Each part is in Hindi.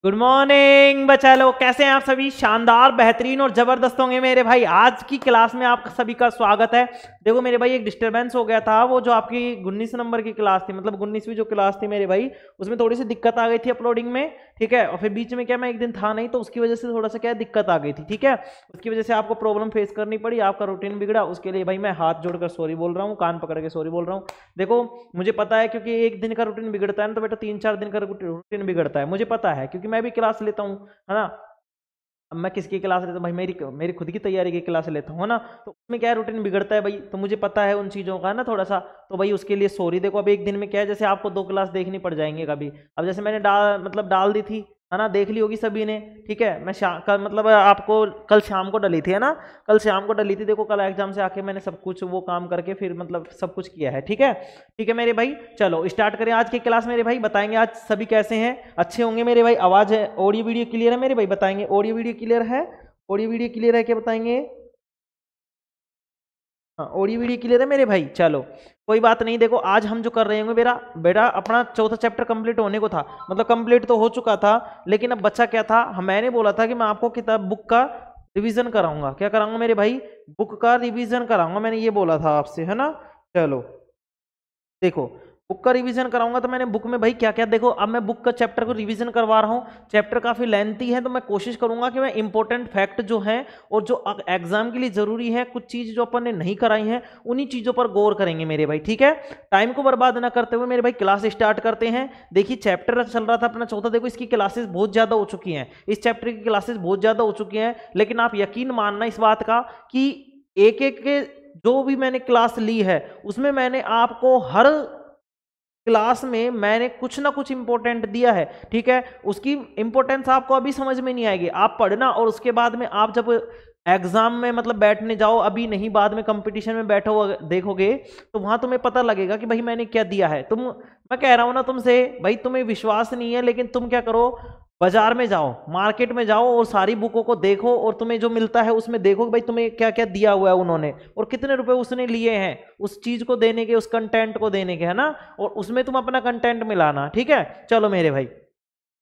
गुड मॉर्निंग बच्चा लोग, कैसे हैं आप सभी? शानदार, बेहतरीन और जबरदस्त होंगे मेरे भाई। आज की क्लास में आप सभी का स्वागत है। देखो मेरे भाई, एक डिस्टरबेंस हो गया था। वो जो आपकी 19 नंबर की क्लास थी, मतलब 19वीं जो क्लास थी मेरे भाई, उसमें थोड़ी सी दिक्कत आ गई थी अपलोडिंग में। ठीक है, और फिर बीच में क्या, मैं एक दिन था नहीं, तो उसकी वजह से थोड़ा सा क्या दिक्कत आ गई थी। ठीक है, उसकी वजह से आपको प्रॉब्लम फेस करनी पड़ी, आपका रूटीन बिगड़ा। उसके लिए भाई मैं हाथ जोड़कर सॉरी बोल रहा हूँ, कान पकड़ के सॉरी बोल रहा हूँ। देखो मुझे पता है, क्योंकि एक दिन का रूटीन बिगड़ता है ना, तो बेटा 3-4 दिन का रूटीन बिगड़ता है। मुझे पता है, क्योंकि मैं भी क्लास लेता हूँ, है ना। अब मैं किसकी क्लास लेता हूँ भाई? मेरी मेरी खुद की तैयारी की क्लास लेता हूँ, है ना। तो उसमें क्या है, रूटीन बिगड़ता है भाई, तो मुझे पता है उन चीज़ों का ना थोड़ा सा। तो भाई उसके लिए सॉरी। देखो अब एक दिन में क्या है, जैसे आपको 2 क्लास देखनी पड़ जाएंगे कभी। अब जैसे मैंने डाल दी थी, है ना, देख ली होगी सभी ने। ठीक है, मैं शाम कल मतलब आपको कल शाम को डली थी, है ना। कल शाम को डली थी। देखो कल एग्जाम से आके मैंने सब कुछ वो काम करके फिर मतलब सब कुछ किया है। ठीक है, ठीक है मेरे भाई, चलो स्टार्ट करें आज की क्लास। मेरे भाई बताएंगे आज सभी कैसे हैं, अच्छे होंगे मेरे भाई। आवाज़ है, ऑडियो वीडियो क्लियर है मेरे भाई? बताएंगे ऑडियो वीडियो क्लियर है? ऑडियो वीडियो क्लियर है क्या, बताएंगे? हाँ, ऑडियो वीडियो क्लियर है मेरे भाई। चलो कोई बात नहीं। देखो आज हम जो कर रहे होंगे, मेरा बेटा अपना चौथा चैप्टर कंप्लीट होने को था, मतलब कंप्लीट तो हो चुका था, लेकिन अब बच्चा क्या था, मैंने बोला था कि मैं आपको किताब बुक का रिवीजन कराऊंगा। क्या कराऊंगा मेरे भाई? बुक का रिवीजन कराऊंगा, मैंने ये बोला था आपसे, है ना। चलो देखो, बुक का रिवीजन कराऊंगा, तो मैंने बुक में भाई क्या क्या, देखो अब मैं बुक का चैप्टर को रिवीजन करवा रहा हूँ। चैप्टर काफी लेंथी है, तो मैं कोशिश करूंगा कि मैं इंपॉर्टेंट फैक्ट जो हैं और जो एग्जाम के लिए जरूरी है, कुछ चीज जो अपन ने नहीं कराई हैं, उन्हीं चीजों पर गौर करेंगे मेरे भाई। ठीक है, टाइम को बर्बाद ना करते हुए मेरे भाई क्लास स्टार्ट करते हैं। देखिए चैप्टर चल रहा था अपना चौथा, देखो इसकी क्लासेस बहुत ज्यादा हो चुकी हैं, इस चैप्टर की क्लासेस बहुत ज्यादा हो चुकी हैं, लेकिन आप यकीन मानना इस बात का कि एक एक के जो भी मैंने क्लास ली है, उसमें मैंने आपको हर क्लास में मैंने कुछ ना कुछ इंपॉर्टेंट दिया है। ठीक है, उसकी इंपॉर्टेंस आपको अभी समझ में नहीं आएगी, आप पढ़ना, और उसके बाद में आप जब एग्जाम में मतलब बैठने जाओ, अभी नहीं, बाद में कंपटीशन में बैठो देखोगे, तो वहां तुम्हें पता लगेगा कि भाई मैंने क्या दिया है। मैं कह रहा हूं ना तुमसे भाई, तुम्हें विश्वास नहीं है, लेकिन तुम क्या करो, बाजार में जाओ, मार्केट में जाओ, और सारी बुकों को देखो, और तुम्हें जो मिलता है उसमें देखो कि भाई तुम्हें क्या क्या दिया हुआ है उन्होंने, और कितने रुपए उसने लिए हैं उस चीज को देने के, उस कंटेंट को देने के, है ना। और उसमें तुम अपना कंटेंट मिलाना। ठीक है, चलो मेरे भाई,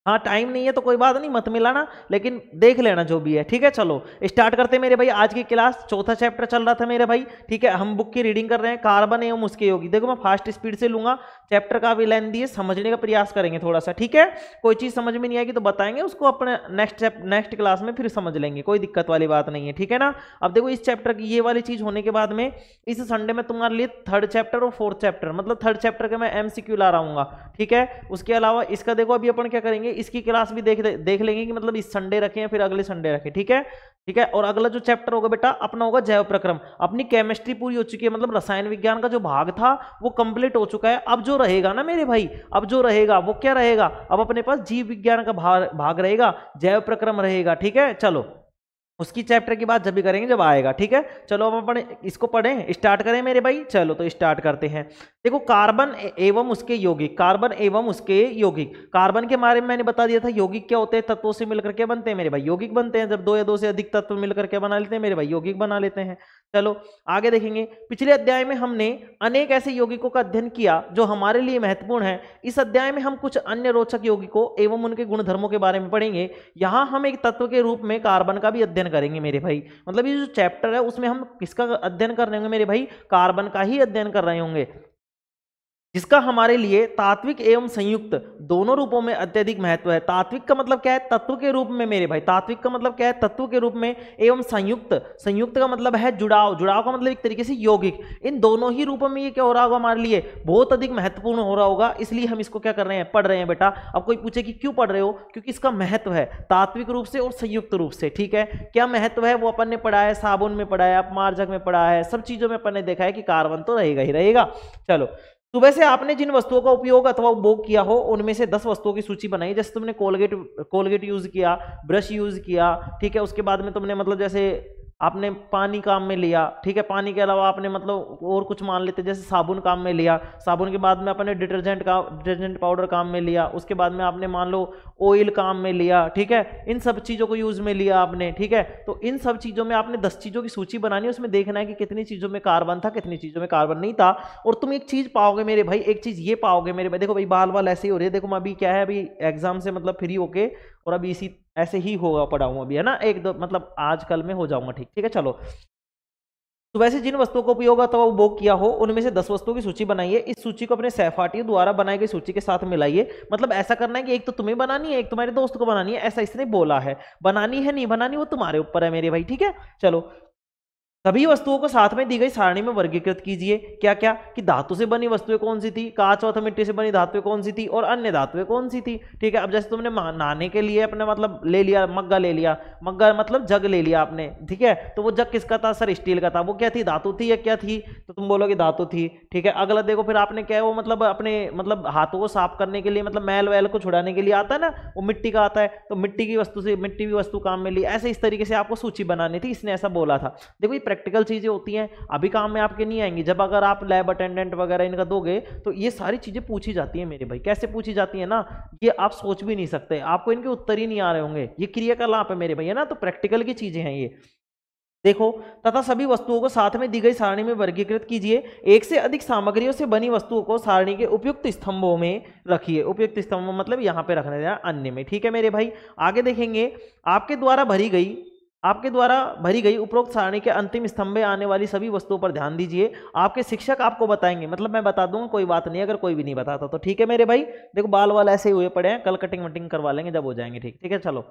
हाँ टाइम नहीं है तो कोई बात नहीं, मत मिलाना, लेकिन देख लेना जो भी है। ठीक है, चलो स्टार्ट करते हैं मेरे भाई आज की क्लास। चौथा चैप्टर चल रहा था मेरे भाई। ठीक है, हम बुक की रीडिंग कर रहे हैं, कार्बन एवं उसके यौगिक। देखो मैं फास्ट स्पीड से लूंगा, चैप्टर का भी लेंथ दिए, समझने का प्रयास करेंगे थोड़ा सा। ठीक है, कोई चीज समझ में नहीं आएगी तो बताएंगे, उसको अपने नेक्स्ट क्लास में फिर समझ लेंगे, कोई दिक्कत वाली बात नहीं है। ठीक है ना। अब देखो इस चैप्टर की ये वाली चीज होने के बाद में इस संडे में तुम्हारे लिए थर्ड चैप्टर और फोर्थ चैप्टर, मतलब थर्ड चैप्टर के मैं एमसीक्यू ला रहा हूँ। ठीक है, उसके अलावा इसका देखो अभी अपन क्या करेंगे, इसकी क्लास भी देख लेंगे कि मतलब इस संडे रखें या फिर अगले संडे रखें। ठीक है, ठीक है। और अगला जो चैप्टर होगा बेटा अपना होगा जैव प्रक्रम। अपनी केमिस्ट्री पूरी हो चुकी है, मतलब रसायन विज्ञान का जो भाग था वो कंप्लीट हो चुका है। अब जो रहेगा ना मेरे भाई, अब जो रहेगा वो क्या रहेगा, अब अपने पास जीव विज्ञान का भाग रहेगा, जैव प्रक्रम रहेगा। ठीक है, चलो उसकी चैप्टर की बात जब भी करेंगे जब आएगा। ठीक है, चलो अब अपन इसको पढ़ें, स्टार्ट करें मेरे भाई। चलो तो स्टार्ट करते हैं। देखो कार्बन एवं उसके यौगिक, कार्बन एवं उसके यौगिक। कार्बन के बारे में मैंने बता दिया था, यौगिक क्या होते हैं, तत्वों से मिलकर के बनते हैं मेरे भाई, यौगिक बनते हैं। जब 2 या 2 से अधिक तत्व मिलकर के बना लेते हैं मेरे भाई, यौगिक बना लेते हैं। चलो आगे देखेंगे। पिछले अध्याय में हमने अनेक ऐसे यौगिकों का अध्ययन किया जो हमारे लिए महत्वपूर्ण है। इस अध्याय में हम कुछ अन्य रोचक यौगिकों एवं उनके गुणधर्मों के बारे में पढ़ेंगे। यहां हम एक तत्व के रूप में कार्बन का भी अध्ययन करेंगे मेरे भाई। मतलब ये जो चैप्टर है उसमें हम किसका अध्ययन कर रहे होंगे मेरे भाई? कार्बन का ही अध्ययन कर रहे होंगे, जिसका हमारे लिए तात्विक एवं संयुक्त दोनों रूपों में अत्यधिक महत्व है। तात्विक का मतलब क्या है? तत्व के रूप में मेरे भाई। तात्विक का मतलब क्या है? तत्व के रूप में। एवं संयुक्त, संयुक्त का मतलब है जुड़ाव, जुड़ाव का मतलब एक तरीके से यौगिक। इन दोनों ही रूपों में ये क्या हो रहा होगा हमारे लिए? बहुत अधिक महत्वपूर्ण हो रहा होगा, इसलिए हम इसको क्या कर रहे हैं, पढ़ रहे हैं बेटा। अब कोई पूछे कि क्यों पढ़ रहे हो? क्योंकि इसका महत्व है तात्विक रूप से और संयुक्त रूप से। ठीक है, क्या महत्व है वो अपन ने पढ़ा है, साबुन में पढ़ा है, अपमार्जक में पढ़ा है, सब चीजों में अपन ने देखा है कि कार्बन तो रहेगा ही रहेगा। चलो, सुबह से आपने जिन वस्तुओं का उपयोग अथवा उपभोग किया हो उनमें से 10 वस्तुओं की सूची बनाई। जैसे तुमने कोलगेट यूज किया, ब्रश यूज किया। ठीक है, उसके बाद में तुमने मतलब जैसे आपने पानी काम में लिया। ठीक है, पानी के अलावा आपने मतलब और कुछ मान लेते, जैसे साबुन काम में लिया। साबुन के बाद में आपने डिटर्जेंट पाउडर काम में लिया। उसके बाद में आपने मान लो ऑयल काम में लिया। ठीक है, इन सब चीज़ों को यूज में लिया आपने। ठीक है, तो इन सब चीज़ों में आपने 10 चीज़ों की सूची बनानी है, उसमें देखना है कि कितनी चीज़ों में कार्बन था, कितनी चीज़ों में कार्बन नहीं था। और तुम एक चीज़ पाओगे मेरे भाई, एक चीज़ ये पाओगे मेरे भाई, देखो भाई बाल बाल ऐसे ही हो रही है। देखो मैं अभी क्या है, अभी एग्जाम से मतलब फ्री होके और अभी इसी ऐसे ही होगा पढ़ाऊँ अभी, है ना, एक दो मतलब आज कल में हो जाऊंगा, ठीक है चलो। तो वैसे जिन वस्तुओं का उपयोग अथवा उपभोग किया हो उनमें से 10 वस्तुओं की सूची बनाइए। इस सूची को अपने सहपाठियों द्वारा बनाई गई सूची के साथ मिलाइए। मतलब ऐसा करना है कि एक तो तुम्हें बनानी है, एक तुम्हारे दोस्त को बनानी है, ऐसा इसने बोला है। बनानी है नहीं बनानी वो तुम्हारे ऊपर है मेरे भाई, ठीक है चलो। सभी वस्तुओं को साथ में दी गई सारणी में वर्गीकृत कीजिए। क्या क्या कि धातु से बनी वस्तुएं कौन सी थी, कांच अथवा मिट्टी से बनी धातुएं कौन सी थी, और अन्य धातुएं कौन सी थी, ठीक है। अब जैसे तुमने नहाने के लिए अपने मतलब ले लिया मग्गा, ले लिया मग्गा मतलब जग ले लिया आपने, ठीक है। तो वो जग किसका था सर, स्टील का था। वो क्या थी, धातु थी या क्या थी, तो तुम बोलोगे धातु थी, ठीक है। अगला देखो फिर आपने क्या है वो मतलब अपने मतलब हाथों को साफ करने के लिए मतलब मैल वैल को छुड़ाने के लिए आता है ना, वो मिट्टी का आता है, तो मिट्टी की वस्तु से मिट्टी की वस्तु काम में ली। ऐसे इस तरीके से आपको सूची बनानी थी, इसने ऐसा बोला था। देखो ये प्रैक्टिकल चीजें होती हैं, अभी काम में आपके नहीं आएंगी। जब अगर आप लैब अटेंडेंट वगैरह इनका दोगे तो ये सारी चीजें पूछी जाती हैं मेरे भाई। कैसे पूछी जाती है ना, ये आप सोच भी नहीं सकते, आपको इनके उत्तर ही नहीं आ रहे होंगे। ये क्रियाकलाप है मेरे भाई, है ना, तो प्रैक्टिकल की चीजें हैं ये। देखो, तथा सभी वस्तुओं को साथ में दी गई सारणी में वर्गीकृत कीजिए। एक से अधिक सामग्रियों से बनी वस्तुओं को सारणी के उपयुक्त स्तंभों में रखिए। उपयुक्त स्तंभों मतलब यहां पे रखने देना अन्य में, ठीक है मेरे भाई। आगे देखेंगे, आपके द्वारा भरी गई उपरोक्त सारणी के अंतिम स्तंभ में आने वाली सभी वस्तुओं पर ध्यान दीजिए। आपके शिक्षक आपको बताएंगे, मतलब मैं बता दूंगा कोई बात नहीं, अगर कोई भी नहीं बताता तो, ठीक है मेरे भाई। देखो बाल वाल ऐसे हुए पड़े हैं, कल कटिंग वटिंग करवा लेंगे जब हो जाएंगे, ठीक, ठीक है चलो।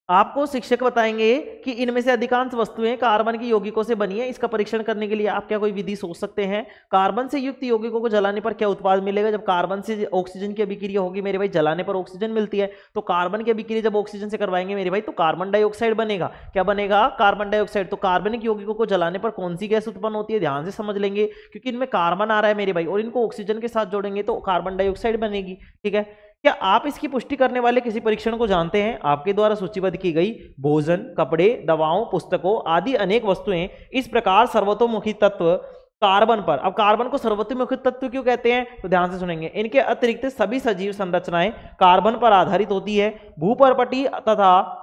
आपको शिक्षक बताएंगे कि इनमें से अधिकांश वस्तुएं कार्बन की यौगिकों से बनी है। इसका परीक्षण करने के लिए आप क्या कोई विधि सोच सकते हैं। कार्बन से युक्त यौगिकों को जलाने पर क्या उत्पाद मिलेगा। जब कार्बन से ऑक्सीजन की अभिक्रिया होगी मेरे भाई, जलाने पर ऑक्सीजन मिलती है, तो कार्बन की अभिक्रिया जब ऑक्सीजन से करवाएंगे मेरे भाई तो कार्बन डाइऑक्साइड बनेगा। क्या बनेगा, कार्बन डाइऑक्साइड। तो कार्बनिक यौगिकों को जलाने पर कौन सी गैस उत्पन्न होती है, ध्यान से समझ लेंगे, क्योंकि इनमें कार्बन आ रहा है मेरे भाई, और इनको ऑक्सीजन के साथ जोड़ेंगे तो कार्बन डाइऑक्साइड बनेगी, ठीक है। क्या आप इसकी पुष्टि करने वाले किसी परीक्षण को जानते हैं। आपके द्वारा सूचीबद्ध की गई भोजन, कपड़े, दवाओं, पुस्तकों आदि अनेक वस्तुएं इस प्रकार सर्वतोमुखी तत्व कार्बन पर। अब कार्बन को सर्वतोमुखी तत्व क्यों कहते हैं, तो ध्यान से सुनेंगे। इनके अतिरिक्त सभी सजीव संरचनाएं कार्बन पर आधारित होती है। भूपर्पटी तथा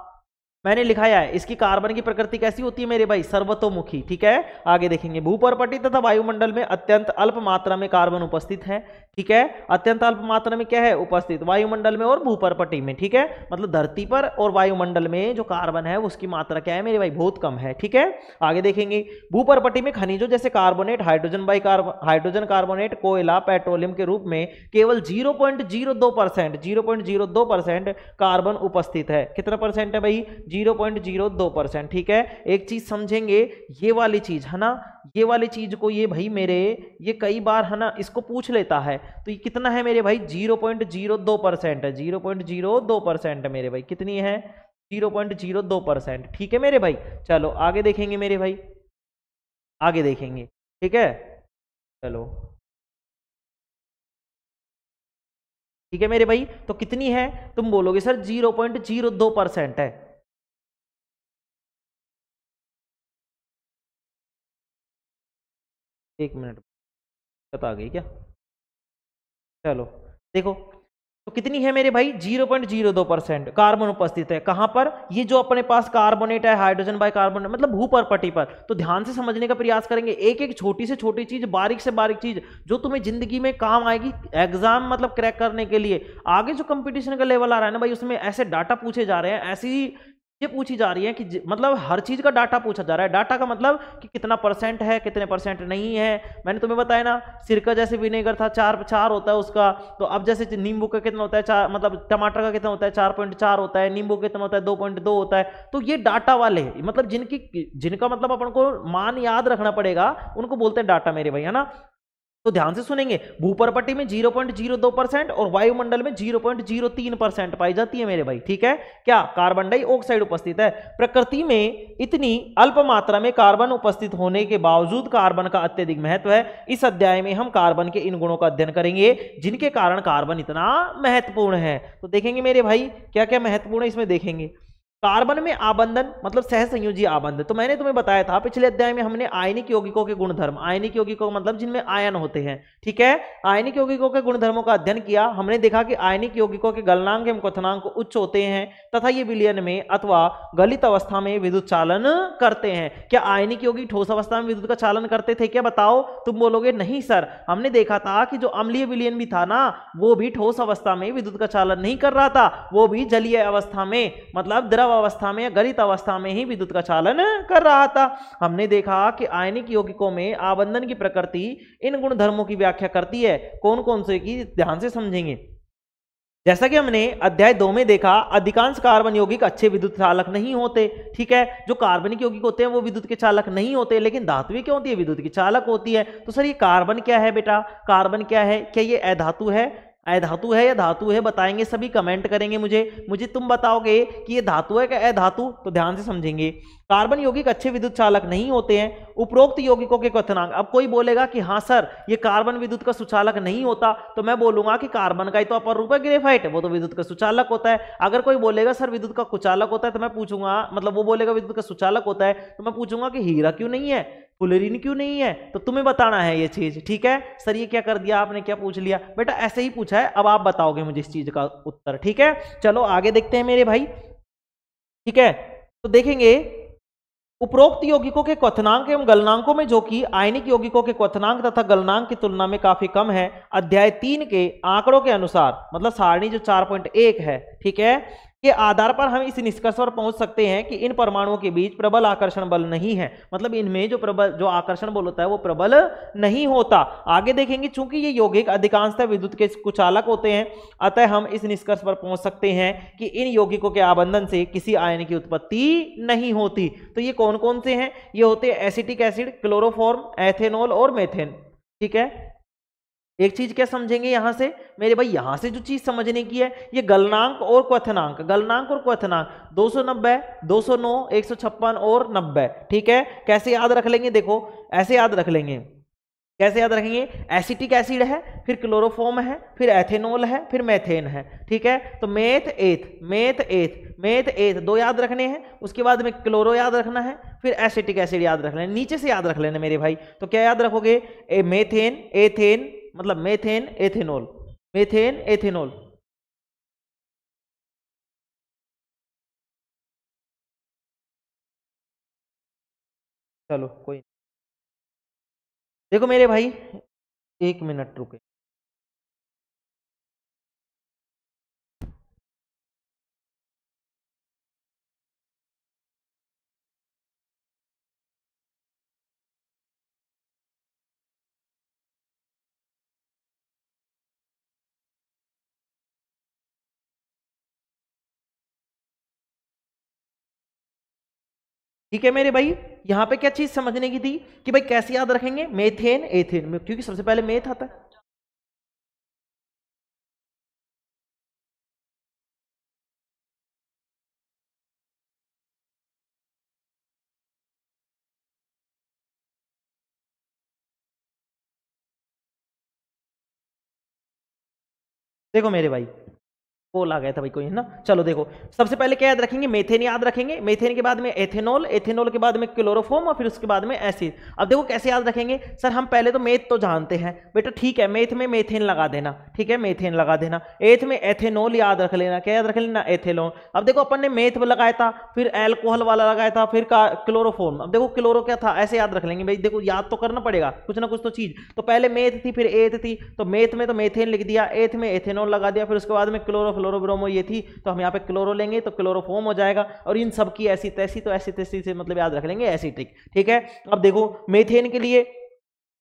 मैंने लिखा है इसकी कार्बन की प्रकृति कैसी होती है मेरे भाई, सर्वतोमुखी, ठीक है। आगे देखेंगे, भूपर्पटी तथा वायुमंडल में अत्यंत अल्प मात्रा में कार्बन उपस्थित है, ठीक है। अत्यंत अल्प मात्रा में क्या है उपस्थित, वायुमंडल में और भूपर्पटी में, ठीक है। मतलब धरती पर और वायुमंडल में जो कार्बन है उसकी मात्रा क्या है मेरे भाई, बहुत कम है, ठीक है। आगे देखेंगे, भूपर्पटी में खनिजों जैसे कार्बोनेट, हाइड्रोजन कार्बोनेट, कोयला, पेट्रोलियम के रूप में केवल 0.02% कार्बन उपस्थित है। कितना परसेंट है भाई, 0.02%, ठीक है। एक चीज समझेंगे, ये वाली चीज है ना, ये वाली चीज को ये भाई मेरे ये कई बार है ना इसको पूछ लेता है। तो ये कितना है मेरे भाई, 0.02% है, 0.02% मेरे भाई, कितनी है 0.02%, ठीक है मेरे भाई। चलो आगे देखेंगे मेरे भाई, आगे देखेंगे, ठीक है चलो, ठीक है मेरे भाई। तो कितनी है, तुम बोलोगे सर 0.02% है। एक मिनट बता गई क्या, चलो देखो, तो कितनी है मेरे भाई, 0.02% कार्बन उपस्थित है। कहां पर, ये जो अपने पास कार्बोनेट है, हाइड्रोजन बाई कार्बोनेट, मतलब भूपर्पटी पर। तो ध्यान से समझने का प्रयास करेंगे, एक एक छोटी से छोटी चीज, बारीक से बारीक चीज जो तुम्हें जिंदगी में काम आएगी एग्जाम मतलब क्रैक करने के लिए। आगे जो कंपटीशन का लेवल आ रहा है ना भाई, उसमें ऐसे डाटा पूछे जा रहे हैं, ऐसी ये पूछी जा रही है कि मतलब हर चीज का डाटा पूछा जा रहा है। डाटा का मतलब कि कितना परसेंट है, कितने परसेंट नहीं है। मैंने तुम्हें बताया ना, सिरका जैसे विनेगर था 4 होता है उसका, तो अब जैसे नींबू का कितना होता है 4, मतलब टमाटर का कितना होता है 4.4 होता है, नींबू कितना होता है 2.2 होता है। तो ये डाटा वाले मतलब जिनका मतलब अपन को मान याद रखना पड़ेगा, उनको बोलते हैं डाटा मेरे भाई, है ना। तो ध्यान से सुनेंगे, भूपर्पटी में 0.02% और वायुमंडल में 0.03% पाई जाती है मेरे भाई, ठीक है। क्या, कार्बन डाइऑक्साइड उपस्थित है। प्रकृति में इतनी अल्प मात्रा में कार्बन उपस्थित होने के बावजूद कार्बन का अत्यधिक महत्व है। इस अध्याय में हम कार्बन के इन गुणों का अध्ययन करेंगे जिनके कारण कार्बन इतना महत्वपूर्ण है। तो देखेंगे मेरे भाई क्या क्या महत्वपूर्ण है इसमें देखेंगे। कार्बन में आबंधन मतलब सहसंयोजी आबंध। तो मैंने तुम्हें बताया था पिछले अध्याय में हमने आयनिक यौगिकों के गुणधर्म, आयनिक यौगिकों मतलब जिनमें आयन होते हैं, ठीक है, आयनिक यौगिकों के गुणधर्मों का अध्ययन किया। हमने देखा कि आयनिक यौगिकों के गलनांक एवं क्वथनांक उच्च होते हैं तथा ये विलयन में अथवा गलित अवस्था में विद्युत चालन करते हैं। क्या आयनिक यौगिक ठोस अवस्था में विद्युत का चालन करते थे क्या? बताओ। तुम बोलोगे नहीं सर, हमने देखा था कि जो अम्लीय विलयन भी था ना, वो भी ठोस अवस्था में विद्युत का चालन नहीं कर रहा था, वो भी जलीय अवस्था में मतलब द्रव अवस्था में या गलित अवस्था में ही विद्युत का चालन कर रहा था। हमने देखा कि आयनिक यौगिकों में आबंधन की प्रकृति इन गुणधर्मों की व्याख्या करती है। कौन कौन से की ध्यान से समझेंगे। जैसा कि हमने अध्याय 2 में देखा, अधिकांश कार्बन यौगिक अच्छे विद्युत चालक नहीं होते, ठीक है, जो कार्बनिक यौगिक होते हैं वो विद्युत के चालक नहीं होते, लेकिन धातुएं क्या होती है? विद्युत की चालक होती है। तो सर ये कार्बन क्या है बेटा? कार्बन क्या है? क्या ये अधातु है? अधातु है या धातु है? बताएंगे सभी, कमेंट करेंगे मुझे तुम बताओगे कि ये धातु है क्या अधातु? तो ध्यान से समझेंगे। कार्बन यौगिक अच्छे विद्युत चालक नहीं होते हैं। उपरोक्त यौगिकों के क्वथनांक, अब कोई बोलेगा कि हाँ सर ये कार्बन विद्युत का सुचालक नहीं होता, तो मैं बोलूंगा कि कार्बन का ही तो अपर रूप है ग्रेफाइट, वो तो विद्युत का सुचालक होता है। अगर कोई बोलेगा सर विद्युत का कुचालक होता है, तो मैं पूछूंगा, मतलब वो बोलेगा विद्युत का सुचालक होता है, तो मैं पूछूंगा कि हीरा क्यों नहीं है, फुलेरिन क्यों नहीं है? तो तुम्हें बताना है ये चीज, ठीक है। सर ये क्या कर दिया आपने, क्या पूछ लिया बेटा? ऐसे ही पूछा है, अब आप बताओगे मुझे इस चीज का उत्तर, ठीक है। चलो आगे देखते हैं मेरे भाई, ठीक है। तो देखेंगे उपरोक्त यौगिकों के क्वथनांक एवं गलनांकों में जो कि आयनिक यौगिकों के क्वथनांक तथा गलनांक की तुलना में काफी कम है। अध्याय 3 के आंकड़ों के अनुसार, मतलब सारणी जो 4.1 है, ठीक है, के आधार पर हम इस निष्कर्ष पर पहुंच सकते हैं कि इन परमाणुओं के बीच प्रबल आकर्षण बल नहीं है। मतलब इनमें जो आकर्षण बल होता है वो प्रबल नहीं होता। आगे देखेंगे, चूंकि ये यौगिक अधिकांशतः विद्युत के कुचालक होते हैं, अतः हम इस निष्कर्ष पर पहुंच सकते हैं कि इन यौगिकों के आबंधन से किसी आयन की उत्पत्ति नहीं होती। तो ये कौन कौन से हैं? ये होते हैं एसिटिक एसिड, क्लोरोफॉर्म, एथेनॉल और मेथेन, ठीक है। एक चीज क्या समझेंगे यहां से मेरे भाई, यहां से जो चीज समझने की है, ये गलनांक और क्वथनांक, गलनांक और क्वथनांक 290, 209, 156 और 90, ठीक है। कैसे याद रख लेंगे? देखो ऐसे याद रख लेंगे। कैसे याद रखेंगे? एसिटिक एसिड है, फिर क्लोरोफॉर्म है, फिर एथेनॉल है, फिर मेथेन है, ठीक है। तो मेथ एथ दो याद रखने हैं, उसके बाद में क्लोरो याद रखना है, फिर एसिटिक एसिड याद रख लेना, नीचे से याद रख लेना मेरे भाई। तो क्या याद रखोगे? मेथेन एथेन, मतलब मेथेन एथेनॉल, मेथेन एथेनॉल। चलो कोई, देखो मेरे भाई 1 मिनट रुके। ठीक है मेरे भाई, यहां पे क्या चीज समझने की थी कि भाई कैसे याद रखेंगे? मेथेन एथेन, क्योंकि सबसे पहले मेथ आता है। देखो मेरे भाई, कॉल आ गया था भाई कोई, है ना। चलो देखो, सबसे पहले क्या याद रखेंगे? मेथेन याद रखेंगे, मेथेन के बाद में एथेनॉल, एथेनॉल के बाद में क्लोरोफॉर्म और फिर उसके बाद में एसिड। अब देखो कैसे याद रखेंगे? सर हम पहले तो मेथ तो जानते हैं बेटा, ठीक है, मेथ में मेथेन लगा देना, ठीक है, मेथेन लगा देना। एथ में एथेनॉल याद रख लेना, क्या याद रख लेना? एथेनॉल। अब देखो अपन ने मेथ लगाया था, फिर एल्कोहल वाला लगाया था, फिर क्लोरोफॉर्म। अब देखो क्लोरो क्या था, ऐसे याद रख लेंगे भाई, देखो याद तो करना पड़ेगा कुछ ना कुछ तो चीज। तो पहले मेथ थी, फिर एथ थी, तो मेथ में तो मेथेन लिख दिया, एथ में एथेनॉल लगा दिया, फिर उसके बाद में क्लोरोफ्लोरोब्रोमो ये थी, तो हम यहाँ पे क्लोरो लेंगे तो क्लोरोफॉर्म हो जाएगा। और इन सब की ऐसी तैसी, तो ऐसी तैसी से मतलब याद रख लेंगे एसिटिक, ठीक है। अब देखो मेथेन के लिए,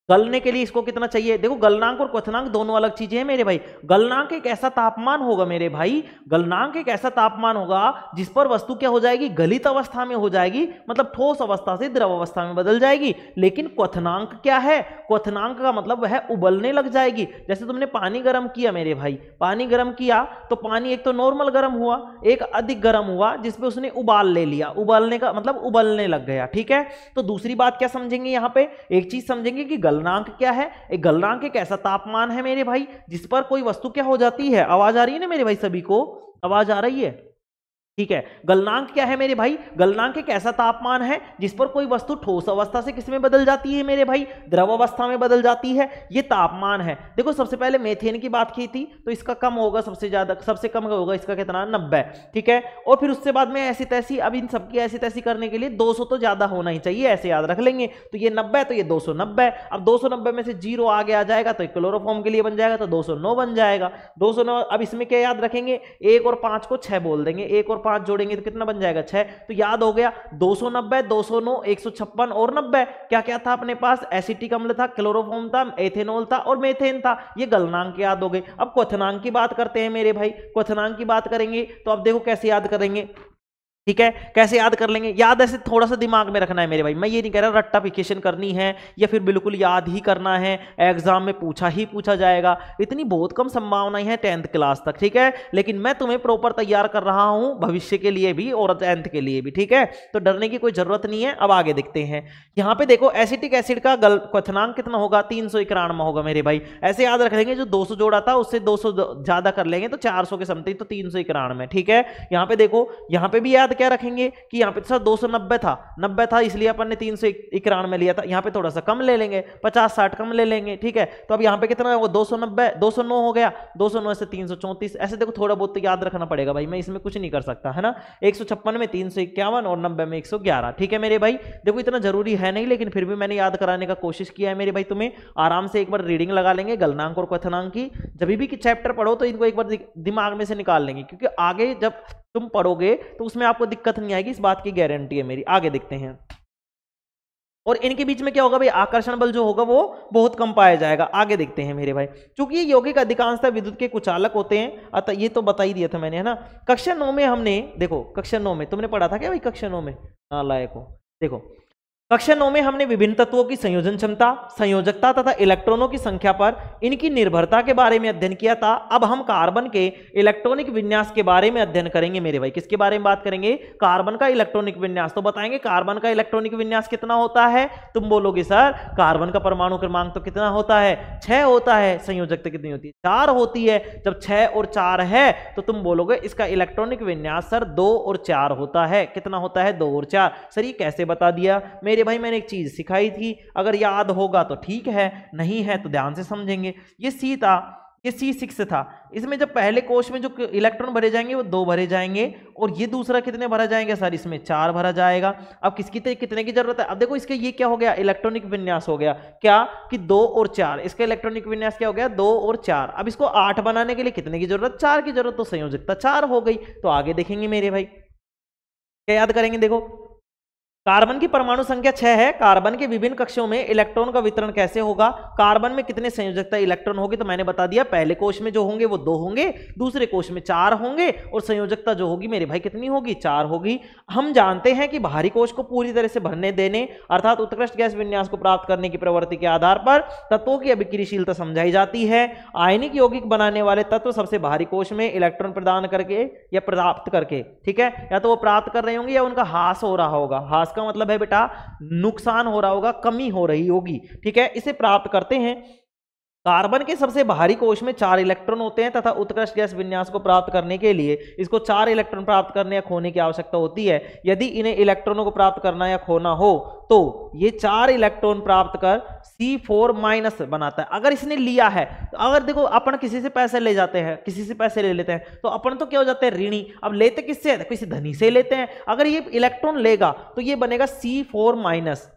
गलने के लिए इसको कितना चाहिए? देखो गलनांक और क्वथनांक दोनों अलग चीजें हैं मेरे भाई। गलनांक एक ऐसा तापमान होगा मेरे भाई, गलनांक एक ऐसा तापमान होगा जिस पर वस्तु क्या हो जाएगी? गलित अवस्था में हो जाएगी, मतलब ठोस अवस्था से द्रव अवस्था में बदल जाएगी। लेकिन क्वथनांक क्या है? क्वथनांक का मतलब वह उबलने लग जाएगी। जैसे तुमने पानी गर्म किया मेरे भाई, पानी गर्म किया तो पानी एक तो नॉर्मल गर्म हुआ, एक अधिक गर्म हुआ जिसपे उसने उबाल ले लिया, उबालने का मतलब उबलने लग गया, ठीक है। तो दूसरी बात क्या समझेंगे यहाँ पे? एक चीज समझेंगे कि गलनांक क्या है। एक गलनांक एक ऐसा तापमान है मेरे भाई जिस पर कोई वस्तु क्या हो जाती है। आवाज आ रही है ना मेरे भाई? सभी को आवाज आ रही है? ठीक है। गलनांक क्या है मेरे भाई? गलनांक एक ऐसा तापमान है जिस पर कोई वस्तु ठोस अवस्था से किसमें बदल जाती है मेरे भाई? द्रव अवस्था में बदल जाती है, ये तापमान है। देखो सबसे पहले मीथेन की बात की थी तो इसका कम होगा, सबसे ज्यादा सबसे कम होगा इसका कितना? 90। ठीक है। और फिर उससे बाद में ऐसी तैसी, अब इन सबकी ऐसी तैसी करने के लिए 200 तो ज्यादा होना ही चाहिए, ऐसे याद रख लेंगे। तो ये 90 तो ये 290। अब 290 में से 0 आगे आ जाएगा तो क्लोरोफॉर्म के लिए बन जाएगा, तो 209 बन जाएगा। 209। अब इसमें क्या याद रखेंगे? 1 और 5 को 6 बोल देंगे, 1 और 5 जोड़ेंगे तो कितना बन जाएगा? 6। तो याद हो गया 290, 209, 156 और 90। क्या क्या था अपने पास? एसिटिक अम्ल था, क्लोरोफॉर्म था, एथेनॉल था और मेथेन था। ये गलनांक याद हो गए। अब क्वथनांक की बात करते हैं मेरे भाई। क्वथनांक की बात करेंगे तो अब देखो कैसे याद करेंगे। ठीक है, कैसे याद कर लेंगे? याद ऐसे थोड़ा सा दिमाग में रखना है मेरे भाई। मैं ये नहीं कह रहा रट्टाफिकेशन करनी है या फिर बिल्कुल याद ही करना है, एग्जाम में पूछा ही पूछा जाएगा, इतनी बहुत कम संभावनाएं हैं 10th क्लास तक। ठीक है, लेकिन मैं तुम्हें प्रॉपर तैयार कर रहा हूं भविष्य के लिए भी और 10th के लिए भी। ठीक है, तो डरने की कोई जरूरत नहीं है। अब आगे देखते हैं। यहां पे देखो एसिटिक एसिड का क्वथनांक कितना होगा? 391 होगा मेरे भाई। ऐसे याद रख लेंगे, जो 200 जोड़ा था उससे 200 ज्यादा कर लेंगे तो 400 के समथिंग, तो 391। ठीक है, यहां पे देखो, यहां पे भी याद क्या रखेंगे कि यहाँ पे सर 290 था, 90 था इसलिए अपन ने 391 लिया था। यहाँ पे थोड़ा सा कम ले लेंगे, 50-60 कम ले लेंगे। ठीक है, तो अब यहाँ पे कितना है? वो 290, 209 हो गया। 209 से 334। ऐसे देखो थोड़ा बहुत तो याद रखना पड़ेगा भाई, मैं इसमें कुछ नहीं कर सकता है ना। 156 में 351 और 90 में 111। ठीक है मेरे भाई, देखो इतना जरूरी है नहीं, लेकिन फिर भी मैंने याद कराने का कोशिश किया है मेरे भाई। तुम्हें आराम से एक बार रीडिंग लगा लेंगे गलनांक और क्वथनांक की। जब भी चैप्टर पढ़ो तो इनको एक बार दिमाग में से निकाल लेंगे, क्योंकि आगे जब तुम पढ़ोगे तो उसमें आपको दिक्कत नहीं आएगी, इस बात की गारंटी है मेरी। आगे देखते हैं। और इनके बीच में क्या होगा भाई? आकर्षण बल जो होगा वो बहुत कम पाया जाएगा। आगे देखते हैं मेरे भाई। चूंकि ये यौगिक अधिकांशतः विद्युत के कुचालक होते हैं, अतः ये तो बता ही दिया था मैंने, है ना। कक्षा 9 में हमने, देखो कक्षा 9 में तुमने पढ़ा था क्या भाई? कक्षा 9 में लायक हो। देखो कक्षा 9 में हमने विभिन्न तत्वों की संयोजन क्षमता, संयोजकता तथा इलेक्ट्रॉनों की संख्या पर इनकी निर्भरता के बारे में अध्ययन किया था। अब हम कार्बन के इलेक्ट्रॉनिक विन्यास के बारे में अध्ययन करेंगे मेरे भाई। किसके बारे में बात करेंगे? कार्बन का इलेक्ट्रॉनिक विन्यास। तो बताएंगे कार्बन का इलेक्ट्रॉनिक विन्यास कितना होता है? तुम बोलोगे सर कार्बन का परमाणु क्रमांक तो कितना होता है? 6 होता है। संयोजकता कितनी होती है? 4 होती है। जब 6 और 4 है तो तुम बोलोगे इसका इलेक्ट्रॉनिक विन्यास सर 2 और 4 होता है। कितना होता है? 2 और 4। सर ये कैसे बता दिया? मेरे भाई मैंने एक चीज सिखाई थी, अगर याद होगा तो ठीक है, नहीं है तो ध्यान से समझेंगे। ये सी था, ये C6 था। इसमें जब पहले कोश में जो इलेक्ट्रॉन भरे जाएंगे वो 2 भरे जाएंगे, और ये दूसरा कितने भरा जाएंगे सर? इसमें 4 भरा जाएगा। अब किसकी कितने की जरूरत है? अब देखो इसके ये क्या हो गया? इलेक्ट्रॉनिक विन्यास हो गया क्या कि 2 और 4। इसका इलेक्ट्रॉनिक विन्यास क्या हो गया? 2 और 4। अब इसको 8 बनाने के लिए कितने की जरूरत? 4 की जरूरत। तो संयोजकता 4 हो गई। तो आगे देखेंगे मेरे भाई, क्या याद करेंगे? देखो कार्बन की परमाणु संख्या 6 है। कार्बन के विभिन्न कक्षों में इलेक्ट्रॉन का वितरण कैसे होगा? कार्बन में कितने संयोजकता इलेक्ट्रॉन होगी? तो मैंने बता दिया, पहले कोश में जो होंगे वो 2 होंगे, दूसरे कोश में 4 होंगे, और संयोजकता जो होगी मेरे भाई कितनी होगी? 4 होगी। हम जानते हैं कि बाहरी कोश को पूरी तरह से भरने देने अर्थात उत्कृष्ट गैस विन्यास को प्राप्त करने की प्रवृत्ति के आधार पर तत्वों की अभिक्रियाशीलता समझाई जाती है। आयनिक यौगिक बनाने वाले तत्व सबसे बाहरी कोश में इलेक्ट्रॉन प्रदान करके या प्राप्त करके, ठीक है, या तो वो प्राप्त कर रहे होंगे या उनका ह्रास हो रहा होगा। ह्रास का मतलब है बेटा नुकसान हो रहा होगा, कमी हो रही होगी। ठीक है, इसे प्राप्त करते हैं। कार्बन के सबसे बाहरी कोश में 4 इलेक्ट्रॉन होते हैं तथा उत्कृष्ट गैस विन्यास को प्राप्त करने के लिए इसको 4 इलेक्ट्रॉन प्राप्त करने या खोने की आवश्यकता होती है। यदि इन्हें इलेक्ट्रॉनों को प्राप्त करना या खोना हो तो ये 4 इलेक्ट्रॉन प्राप्त कर C4- बनाता है। अगर इसने लिया है तो, अगर देखो अपन किसी से पैसे ले जाते हैं, किसी से पैसे ले लेते हैं तो अपन तो क्या हो जाते हैं? ऋणी। अब लेते किससे? किसी धनी से लेते हैं। अगर ये इलेक्ट्रॉन लेगा तो ये बनेगा C4-।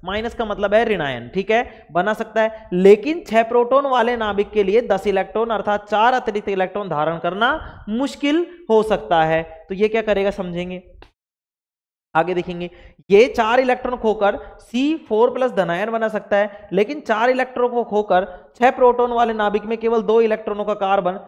माइनस का मतलब है ऋणायन। ठीक है, बना सकता है, लेकिन 6 प्रोटॉन वाले नाभिक के लिए 10 इलेक्ट्रॉन अर्थात 4 अतिरिक्त इलेक्ट्रॉन धारण करना मुश्किल हो सकता है। तो ये क्या करेगा समझेंगे, आगे देखेंगे। ये 4 इलेक्ट्रॉन खोकर C4+ धनायन बना सकता है, लेकिन 4 इलेक्ट्रॉन को खोकर 6 प्रोटॉन वाले नाभिक में केवल 2 इलेक्ट्रॉनों का कार्बन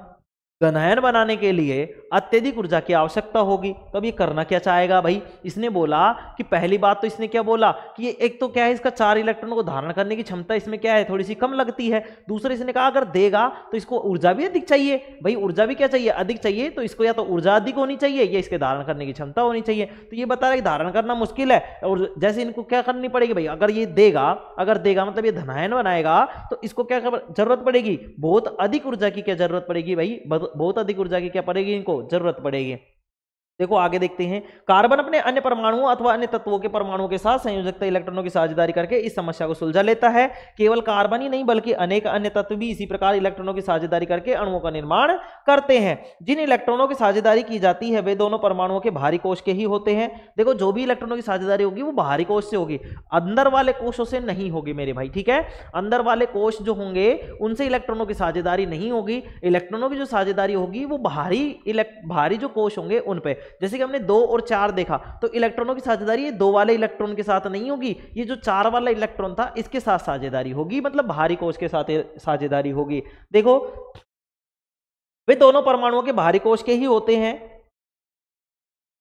घनायन बनाने के लिए अत्यधिक ऊर्जा की आवश्यकता होगी। तो अब ये करना क्या चाहेगा भाई? इसने बोला कि पहली बात तो इसने क्या बोला कि ये एक तो क्या है, इसका 4 इलेक्ट्रॉनों को धारण करने की क्षमता इसमें क्या है, थोड़ी सी कम लगती है। दूसरे इसने कहा अगर देगा तो इसको ऊर्जा भी अधिक चाहिए। भाई ऊर्जा भी क्या चाहिए? अधिक चाहिए। तो इसको या तो ऊर्जा अधिक होनी चाहिए या इसके धारण करने की क्षमता होनी चाहिए। तो ये बता रहा है कि धारण करना मुश्किल है, और जैसे इनको क्या करनी पड़ेगी भाई, अगर ये देगा, अगर देगा मतलब ये धनायन बनाएगा तो इसको क्या जरूरत पड़ेगी? बहुत अधिक ऊर्जा की क्या जरूरत पड़ेगी भाई? बहुत अधिक ऊर्जा की क्या पड़ेगी? इनको जरूरत पड़ेगी। देखो आगे देखते हैं, कार्बन अपने अन्य परमाणुओं अथवा अन्य तत्वों के परमाणुओं के साथ संयोजकता इलेक्ट्रॉनों की साझेदारी करके इस समस्या को सुलझा लेता है। केवल कार्बन ही नहीं बल्कि अनेक अन्य तत्व भी इसी प्रकार इलेक्ट्रॉनों की साझेदारी करके अणुओं का निर्माण करते हैं। जिन इलेक्ट्रॉनों की साझेदारी की जाती है वे दोनों परमाणुओं के बाहरी कोश के ही होते हैं। देखो जो भी इलेक्ट्रॉनों की साझेदारी होगी वो बाहरी कोश से होगी, अंदर वाले कोशों से नहीं होगी मेरे भाई, ठीक है। अंदर वाले कोश जो होंगे उनसे इलेक्ट्रॉनों की साझेदारी नहीं होगी। इलेक्ट्रॉनों की जो साझेदारी होगी वो बाहरी जो कोश होंगे उन पे, जैसे कि हमने 2 और 4 देखा, तो इलेक्ट्रॉनों की साझेदारी ये 2 वाले इलेक्ट्रॉन के साथ नहीं होगी, ये जो 4 वाला इलेक्ट्रॉन था इसके साथ साझेदारी होगी, मतलब बाहरी कोश के साथ साझेदारी होगी। देखो वे दोनों परमाणुओं के बाहरी कोश के ही होते हैं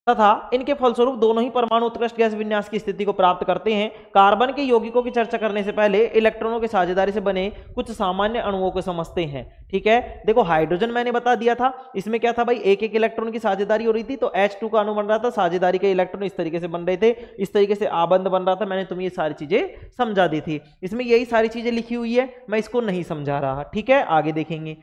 तथा इनके फलस्वरूप दोनों ही परमाणु उत्कृष्ट गैस विन्यास की स्थिति को प्राप्त करते हैं। कार्बन के यौगिकों की चर्चा करने से पहले इलेक्ट्रॉनों की साझेदारी से बने कुछ सामान्य अणुओं को समझते हैं, ठीक है। देखो हाइड्रोजन मैंने बता दिया था, इसमें क्या था भाई, एक एक इलेक्ट्रॉन की साझेदारी हो रही थी, तो H2 का अणु बन रहा था, साझेदारी के इलेक्ट्रॉन इस तरीके से बन रहे थे, इस तरीके से आबंध बन रहा था, मैंने तुम्हें ये सारी चीजें समझा दी थी। इसमें यही सारी चीजें लिखी हुई है, मैं इसको नहीं समझा रहा, ठीक है, आगे देखेंगे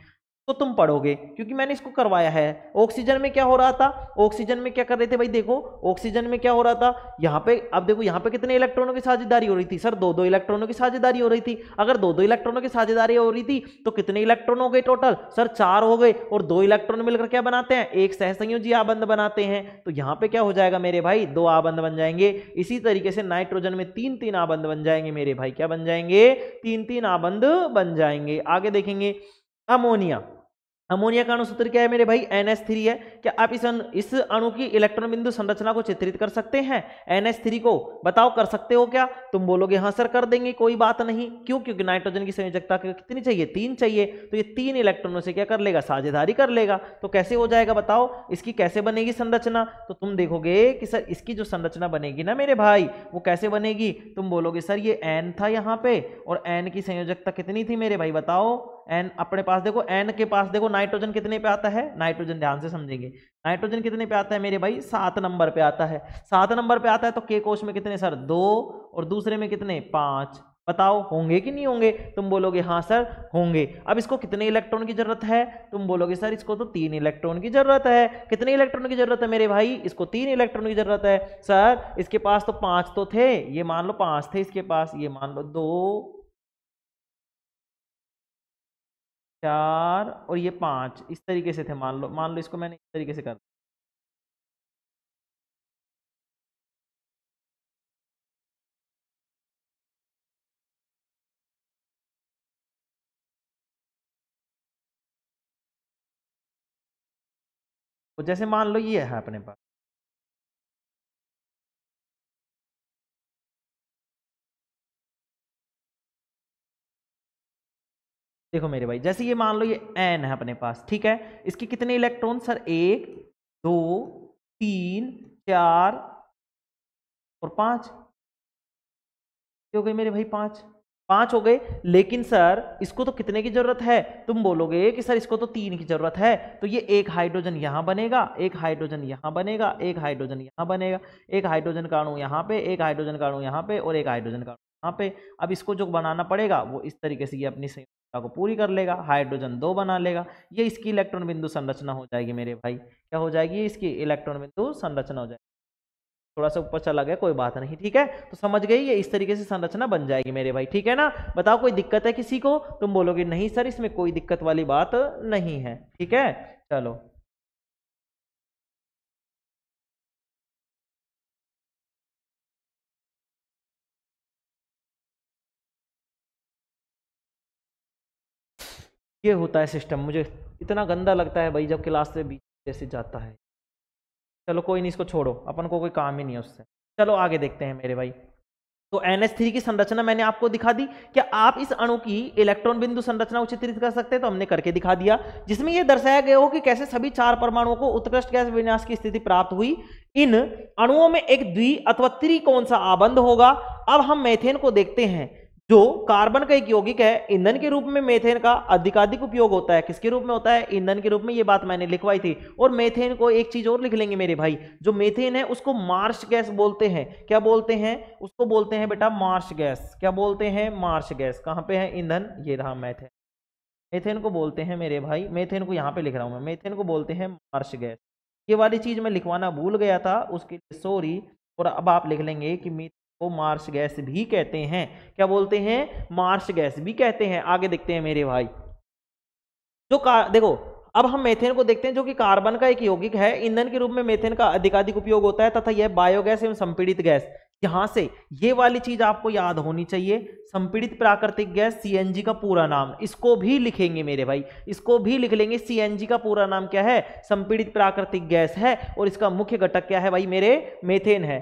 तो तुम पढ़ोगे क्योंकि मैंने इसको करवाया है। ऑक्सीजन में क्या हो रहा था, ऑक्सीजन में क्या कर रहे थे भाई, देखो ऑक्सीजन में क्या हो रहा था, यहाँ पे अब देखो यहाँ पे कितने इलेक्ट्रॉनों की साझेदारी हो रही थी सर, 2-2 इलेक्ट्रॉनों की साझेदारी हो रही थी। अगर 2-2 इलेक्ट्रॉनों की साझेदारी हो रही थी तो कितने इलेक्ट्रॉन हो गए टोटल सर, 4 हो गए, और 2 इलेक्ट्रॉन मिलकर क्या बनाते हैं, एक सहसंयोजी आबंध बनाते हैं। तो यहाँ पे क्या हो जाएगा मेरे भाई, 2 आबंध बन जाएंगे। इसी तरीके से नाइट्रोजन में 3-3 आबंध बन जाएंगे मेरे भाई, क्या बन जाएंगे, 3-3 आबंध बन जाएंगे। आगे देखेंगे अमोनिया, अमोनिया का अणु सूत्र क्या है मेरे भाई, NH3 है। क्या आप इस अणु की इलेक्ट्रॉन बिंदु संरचना को चित्रित कर सकते हैं, NH3 को, बताओ कर सकते हो क्या, तुम बोलोगे हाँ सर कर देंगे, कोई बात नहीं। क्यों, क्योंकि नाइट्रोजन की संयोजकता कितनी चाहिए, 3 चाहिए, तो ये 3 इलेक्ट्रॉनों से क्या कर लेगा, साझेदारी कर लेगा। तो कैसे हो जाएगा बताओ, इसकी कैसे बनेगी संरचना, तो तुम देखोगे कि सर इसकी जो संरचना बनेगी ना मेरे भाई वो कैसे बनेगी, तुम बोलोगे सर ये N था यहाँ पे, और N की संयोजकता कितनी थी मेरे भाई बताओ, N अपने पास देखो, N के पास देखो नाइट्रोजन कितने पे आता है, नाइट्रोजन ध्यान से समझेंगे, नाइट्रोजन कितने पे आता है मेरे भाई, 7 नंबर पे आता है, 7 नंबर पे आता है। तो के कोश में कितने सर, 2, और दूसरे में कितने, 5, बताओ होंगे कि नहीं होंगे, तुम बोलोगे हाँ सर होंगे। अब इसको कितने इलेक्ट्रॉन की जरूरत है, तुम बोलोगे सर इसको तो 3 इलेक्ट्रॉन की जरूरत है। कितने इलेक्ट्रॉन की जरूरत है मेरे भाई, इसको 3 इलेक्ट्रॉन की जरूरत है। सर इसके पास तो 5 तो थे, ये मान लो 5 थे इसके पास, ये मान लो 2, 4 और ये 5, इस तरीके से थे, मान लो इसको मैंने इस तरीके से कर दिया। तो जैसे मान लो ये है अपने पास, देखो मेरे भाई जैसे ये मान लो ये N है अपने पास, ठीक है, इसके कितने इलेक्ट्रॉन सर, 1, 2, 3, 4 और 5 हो गए मेरे भाई, 5 हो गए। लेकिन सर इसको तो कितने की जरूरत है, तुम बोलोगे कि सर इसको तो 3 की जरूरत है, तो ये एक हाइड्रोजन यहां बनेगा, एक हाइड्रोजन यहां बनेगा, एक हाइड्रोजन यहां बनेगा, एक हाइड्रोजन का अणु यहां पे, एक हाइड्रोजन का अणु यहां पे, और एक हाइड्रोजन का अणु यहां पे। अब इसको जो बनाना पड़ेगा वो इस तरीके से ये अपनी संयोजकता को पूरी कर लेगा, हाइड्रोजन 2 बना लेगा, ये इसकी इलेक्ट्रॉन बिंदु संरचना हो जाएगी मेरे भाई, क्या हो जाएगी, इसकी इलेक्ट्रॉन बिंदु संरचना हो जाएगी। थोड़ा सा ऊपर चला गया, कोई बात नहीं, ठीक है, तो समझ गई, ये इस तरीके से संरचना बन जाएगी मेरे भाई, ठीक है ना। बताओ कोई दिक्कत है किसी को, तुम बोलोगे नहीं सर इसमें कोई दिक्कत वाली बात नहीं है, ठीक है। चलो ये होता है सिस्टम, मुझे इतना गंदा लगता है भाई जब क्लास से बीच जैसे जाता है। चलो कोई नहीं, इसको छोड़ो, अपन को कोई काम ही नहीं है उससे। चलो आगे देखते हैं मेरे भाई। तो NH3 की संरचना मैंने आपको दिखा दी। क्या आप इस अणु की इलेक्ट्रॉन बिंदु संरचना को चित्रित कर सकते हैं, तो हमने करके दिखा दिया, जिसमें यह दर्शाया गया हो कि कैसे सभी 4 परमाणुओं को उत्कृष्ट गैस विन्यास की स्थिति प्राप्त हुई। इन अणुओं में एक द्वि अथवा त्रिकोण सा आबंध होगा। अब हम मेथेन को देखते हैं, जो कार्बन का एक यौगिक है, ईंधन के रूप में मेथेन का अधिकाधिक उपयोग होता है। किसके रूप में होता है, ईंधन के रूप में, ये बात मैंने लिखवाई थी। और मेथेन को एक चीज और लिख लेंगे मेरे भाई, जो मेथेन है उसको मार्श गैस बोलते हैं। क्या बोलते हैं उसको, बोलते हैं बेटा मार्श गैस। क्या बोलते हैं, मार्श गैस। कहां पे है ईंधन, ये रहा मेथेन, मेथेन को बोलते हैं मेरे भाई, मेथेन को यहां पे लिख रहा हूं मैं, मेथेन को बोलते हैं मार्श गैस। ये वाली चीज मैं लिखवाना भूल गया था, उसके लिए सॉरी। और अब आप लिख लेंगे कि मीथेन को मार्श गैस भी कहते हैं। क्या बोलते हैं? मार्श गैस भी कहते हैं। आगे देखते हैं मेरे भाई, देखो अब हम मेथेन को देखते हैं, जो कि कार्बन का एक यौगिक है। ईंधन के रूप में मेथेन का अधिकाधिक उपयोग होता है तथा यह बायोगैस एवं संपीड़ित गैस, यहां से ये वाली चीज आपको याद होनी चाहिए। संपीड़ित प्राकृतिक गैस सीएनजी का पूरा नाम, इसको भी लिखेंगे मेरे भाई, इसको भी लिख लेंगे। सीएनजी का पूरा नाम क्या है? संपीड़ित प्राकृतिक गैस है। और इसका मुख्य घटक क्या है भाई मेरे? मेथेन है।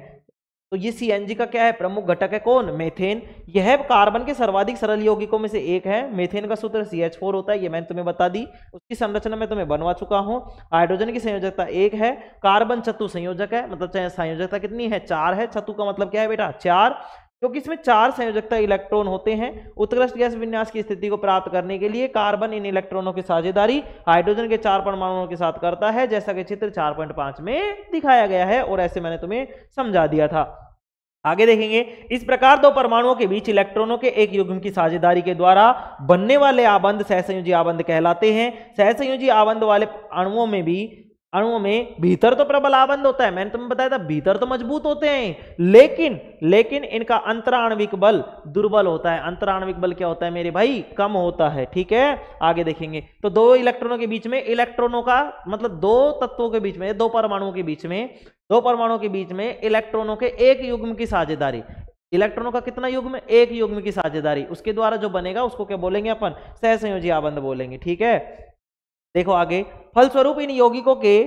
तो ये सीएनजी का क्या है? प्रमुख घटक है। कौन? मेथेन। यह कार्बन के सर्वाधिक सरल यौगिकों में से एक है। मेथेन का सूत्र CH4 होता है, ये मैंने तुम्हें बता दी। उसकी संरचना में तुम्हें बनवा चुका हूं। हाइड्रोजन की संयोजकता 1 है। कार्बन चतु संयोजक है, मतलब चाहे संयोजकता कितनी है? 4 है। चतु का मतलब क्या है बेटा? 4, क्योंकि इसमें 4 संयोजकता इलेक्ट्रॉन होते हैं। उत्कृष्ट गैस विन्यास की स्थिति को प्राप्त करने के लिए कार्बन इन इलेक्ट्रॉनों की साझेदारी हाइड्रोजन के 4 परमाणुओं के साथ करता है, जैसा कि चित्र 4.5 में दिखाया गया है। और ऐसे मैंने तुम्हें समझा दिया था। आगे देखेंगे, इस प्रकार दो परमाणुओं के बीच इलेक्ट्रॉनों के एक युग्म की साझेदारी के द्वारा बनने वाले आबंध सहसंयोजी आबंध कहलाते हैं। सहसंयोजी आबंध वाले अणुओं में भीतर तो प्रबल आबंध होता है, मैंने तुम्हें बताया था भीतर तो मजबूत होते हैं, लेकिन इनका अंतराण्विक बल दुर्बल होता है। अंतराण्विक बल क्या होता है मेरे भाई? कम होता है। ठीक है, आगे देखेंगे। तो दो इलेक्ट्रॉनों के बीच में, इलेक्ट्रॉनों का मतलब दो तत्वों के बीच में, दो परमाणुओं के बीच में इलेक्ट्रॉनों के एक युग्म की साझेदारी। इलेक्ट्रॉनों का कितना युग्म? एक युग्म की साझेदारी। उसके द्वारा जो बनेगा उसको क्या बोलेंगे अपन? सहसंयोजी आबंध बोलेंगे। ठीक है, देखो आगे। फलस्वरूप इन यौगिकों के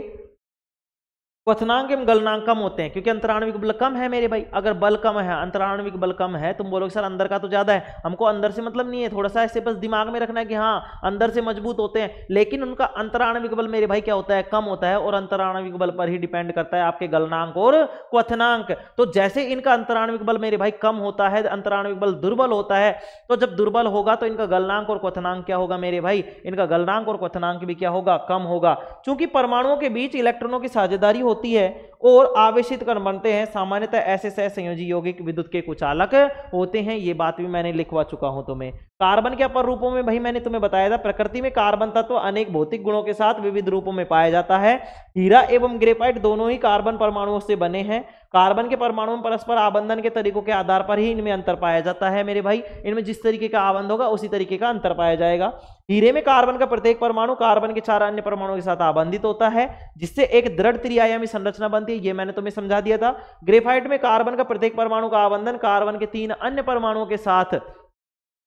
क्वथनांक एवं गलनांक कम होते हैं, क्योंकि अंतराण्विक बल कम है मेरे भाई। अगर बल कम है, अंतराण्विक बल कम है, तुम बोलोगे सर अंदर का तो ज्यादा है। हमको अंदर से मतलब नहीं है, थोड़ा सा ऐसे बस दिमाग में रखना है कि हाँ अंदर से मजबूत होते हैं, लेकिन उनका अंतराण्विक बल मेरे भाई क्या होता है? कम होता है। और अंतराण्विक बल पर ही डिपेंड करता है आपके गलनांक और क्वथनांक। तो जैसे इनका अंतराण्विक बल मेरे भाई कम होता है, अंतराण्विक बल दुर्बल होता है, तो जब दुर्बल होगा तो इनका गलनांक और क्वथनांक क्या होगा मेरे भाई? इनका गलनांक और क्वथनांक भी क्या होगा? कम होगा। चूंकि परमाणुओं के बीच इलेक्ट्रॉनों की साझेदारी होती है और आवेशित कण बनते हैं, सामान्यतः ऐसे सहसंयोजी यौगिक विद्युत के कुचालक होते हैं। ये बात भी मैंने लिखवा चुका हूं तुम्हें। कार्बन के अपर रूपों में भाई मैंने तुम्हें बताया था, प्रकृति में कार्बन तत्व अनेक भौतिक गुणों के साथ विविध रूपों में पाया जाता है। हीरा एवं ग्रेफाइट दोनों ही कार्बन परमाणुओं से बने हैं। कार्बन के परमाणु में परस्पर आबंधन के तरीकों के आधार पर ही इनमें अंतर पाया जाता है मेरे भाई। इनमें जिस तरीके का आबंध होगा उसी तरीके का अंतर पाया जाएगा। हीरे में कार्बन का प्रत्येक परमाणु कार्बन के 4 अन्य परमाणुओं के साथ आबंधित होता है, जिससे एक दृढ़ त्रिआयामी संरचना बनती है। ये मैंने तुम्हें समझा दिया था। ग्रेफाइट में कार्बन का प्रत्येक परमाणु का आबंधन कार्बन के 3 अन्य परमाणुओं के साथ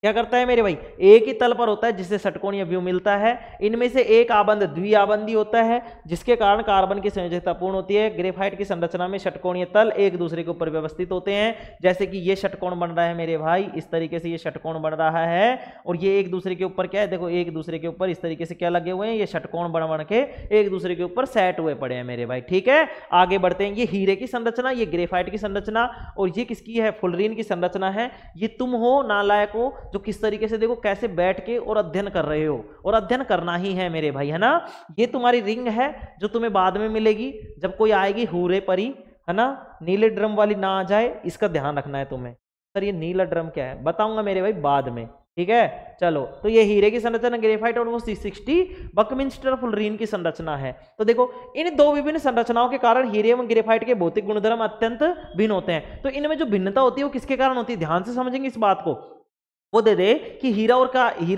क्या करता है मेरे भाई? एक ही तल पर होता है, जिससे षटकोणीय व्यू मिलता है। इनमें से एक आबंध द्विआबंधी होता है, जिसके कारण कार्बन की संयोजकता पूर्ण होती है। ग्रेफाइट की संरचना में षटकोणीय तल एक दूसरे के ऊपर व्यवस्थित होते हैं, जैसे कि ये षटकोण बन रहा है मेरे भाई, इस तरीके से ये षटकोण बन रहा है। और ये एक दूसरे के ऊपर क्या है? देखो एक दूसरे के ऊपर इस तरीके से क्या लगे हुए हैं? ये षटकोण बन बन के एक दूसरे के ऊपर सेट हुए पड़े हैं मेरे भाई। ठीक है, आगे बढ़ते हैं। ये हीरे की संरचना, ये ग्रेफाइट की संरचना, और ये किसकी है? फुलरीन की संरचना है। ये तुम हो नालायक हो जो किस तरीके से देखो कैसे बैठ के और अध्ययन कर रहे हो, और अध्ययन करना ही है मेरे भाई, है ना। ये तुम्हारी रिंग है जो तुम्हें बाद में मिलेगी जब कोई आएगी हूरे परी, है ना। नीले ड्रम वाली ना आ जाए, इसका ध्यान रखना है तुम्हें। सर ये नीला ड्रम क्या है? बताऊंगा मेरे भाई बाद में। ठीक है, चलो। तो ये हीरे की संरचना ग्रेफाइट और वो C60 बकमिंस्टर फुलरीन की संरचना है। तो देखो इन दो विभिन्न संरचनाओं के कारण हीरे एवं ग्रेफाइट के भौतिक गुणधर्म अत्यंत भिन्न होते हैं। तो इनमें जो भिन्नता होती है वो किसके कारण होती है? ध्यान से समझेंगे इस बात को। वो दे दे कि हीरा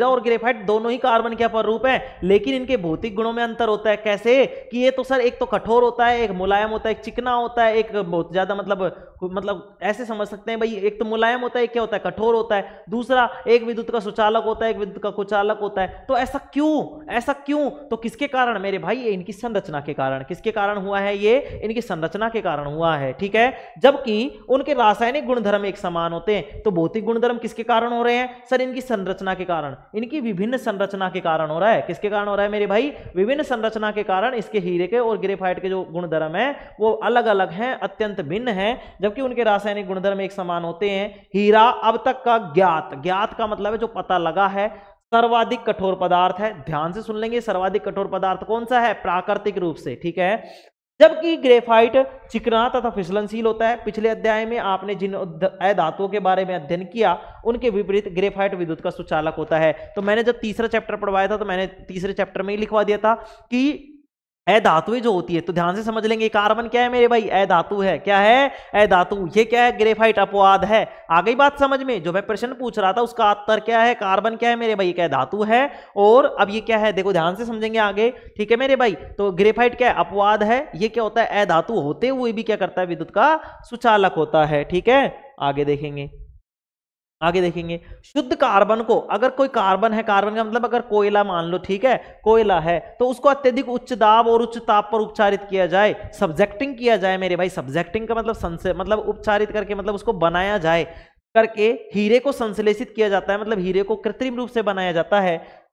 और ग्रेफाइट दोनों ही कार्बन के अपर रूप है, लेकिन इनके भौतिक गुणों में अंतर होता है। कैसे? कि ये तो सर एक तो कठोर होता है, एक मुलायम होता है, एक चिकना होता है, एक बहुत ज्यादा मतलब ऐसे समझ सकते हैं भाई, एक तो मुलायम होता है, एक क्या होता है? कठोर होता है। दूसरा एक विद्युत का सुचालक होता है, एक विद्युत का कुचालक होता है। तो ऐसा क्यों? तो किसके कारण मेरे भाई? ये इनकी संरचना के कारण। किसके कारण हुआ है? ये इनकी संरचना के कारण हुआ है। ठीक है, जबकि उनके रासायनिक गुणधर्म एक समान होते हैं। तो भौतिक गुणधर्म किसके कारण हो रहे हैं? सर इनकी संरचना के कारण, इनकी विभिन्न संरचना के कारण हो रहा है। किसके कारण हो रहा है मेरे भाई? विभिन्न संरचना के कारण इसके हीरे के और ग्रेफाइट के जो गुणधर्म है वो अलग अलग हैं, अत्यंत भिन्न हैं, जबकि उनके रासायनिक गुणधर्म एक समान होते हैं। हीरा अब तक का ज्ञात का मतलब है जो पता लगा है, सर्वाधिक कठोर पदार्थ है। ध्यान से सुन लेंगे, सर्वाधिक कठोर पदार्थ कौन सा है? प्राकृतिक रूप से। ठीक है, जबकि ग्रेफाइट चिकना तथा फिसलनशील होता है। पिछले अध्याय में आपने जिन अधातुओं के बारे में अध्ययन किया उनके विपरीत ग्रेफाइट विद्युत का सुचालक होता है। तो मैंने जब तीसरा चैप्टर पढ़वाया था तो मैंने तीसरे चैप्टर में ही लिखवा दिया था कि अधातुएं जो होती है, तो ध्यान से समझ लेंगे कार्बन क्या है मेरे भाई, अधातु है। क्या है? अधातु। ये क्या है? ग्रेफाइट अपवाद है। आ गई बात समझ में? जो मैं प्रश्न पूछ रहा था उसका उत्तर क्या है, कार्बन क्या है मेरे भाई, क्या धातु है। और अब ये क्या है, देखो ध्यान से समझेंगे आगे, ठीक है मेरे भाई। तो ग्रेफाइट क्या है? अपवाद है। ये क्या होता है? अधातु होते हुए भी क्या करता है, विद्युत का सुचालक होता है। ठीक है, आगे देखेंगे। आगे देखेंगे शुद्ध कार्बन को, अगर कोई कार्बन है, कार्बन का मतलब अगर कोयला मान लो, ठीक है, कोयला है, तो उसको अत्यधिक उच्च दाब और उच्च ताप पर उपचारित किया जाए, सब्जेक्टिंग किया जाए मेरे भाई। सब्जेक्टिंग का मतलब मतलब उपचारित करके, मतलब उसको बनाया जाए करके हीरे को संश्लेषित किया जाता है, मतलब हीरे को कृत्रिम रूप से बनाया जाता है।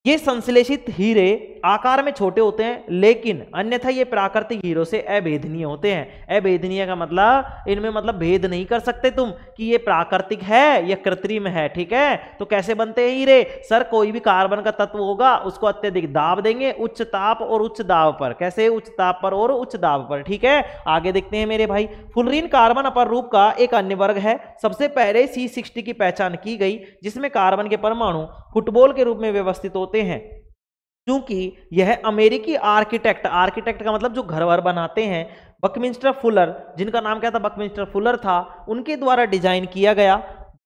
ये संश्लेषित हीरे आकार में छोटे होते हैं, लेकिन अन्यथा ये प्राकृतिक हीरों से अभेदनीय होते हैं। अभेदनीय का मतलब इनमें मतलब भेद नहीं कर सकते तुम कि ये प्राकृतिक है या कृत्रिम है। ठीक है, तो कैसे बनते हैं हीरे? सर कोई भी कार्बन का तत्व होगा उसको अत्यधिक दाब देंगे, उच्च ताप और उच्च दाब पर। कैसे? उच्च ताप पर और उच्च दाब पर। ठीक है, आगे देखते हैं मेरे भाई। फुलरीन कार्बन अपर रूप का एक अन्य वर्ग है। सबसे पहले C60 की पहचान की गई, जिसमें कार्बन के परमाणु फुटबॉल के रूप में व्यवस्थित होते हैं। क्योंकि यह अमेरिकी आर्किटेक्ट का मतलब जो घर वर बनाते हैं, बकमिंस्टर फुलर, जिनका नाम क्या था, बकमिंस्टर फुलर था, उनके द्वारा डिजाइन किया गया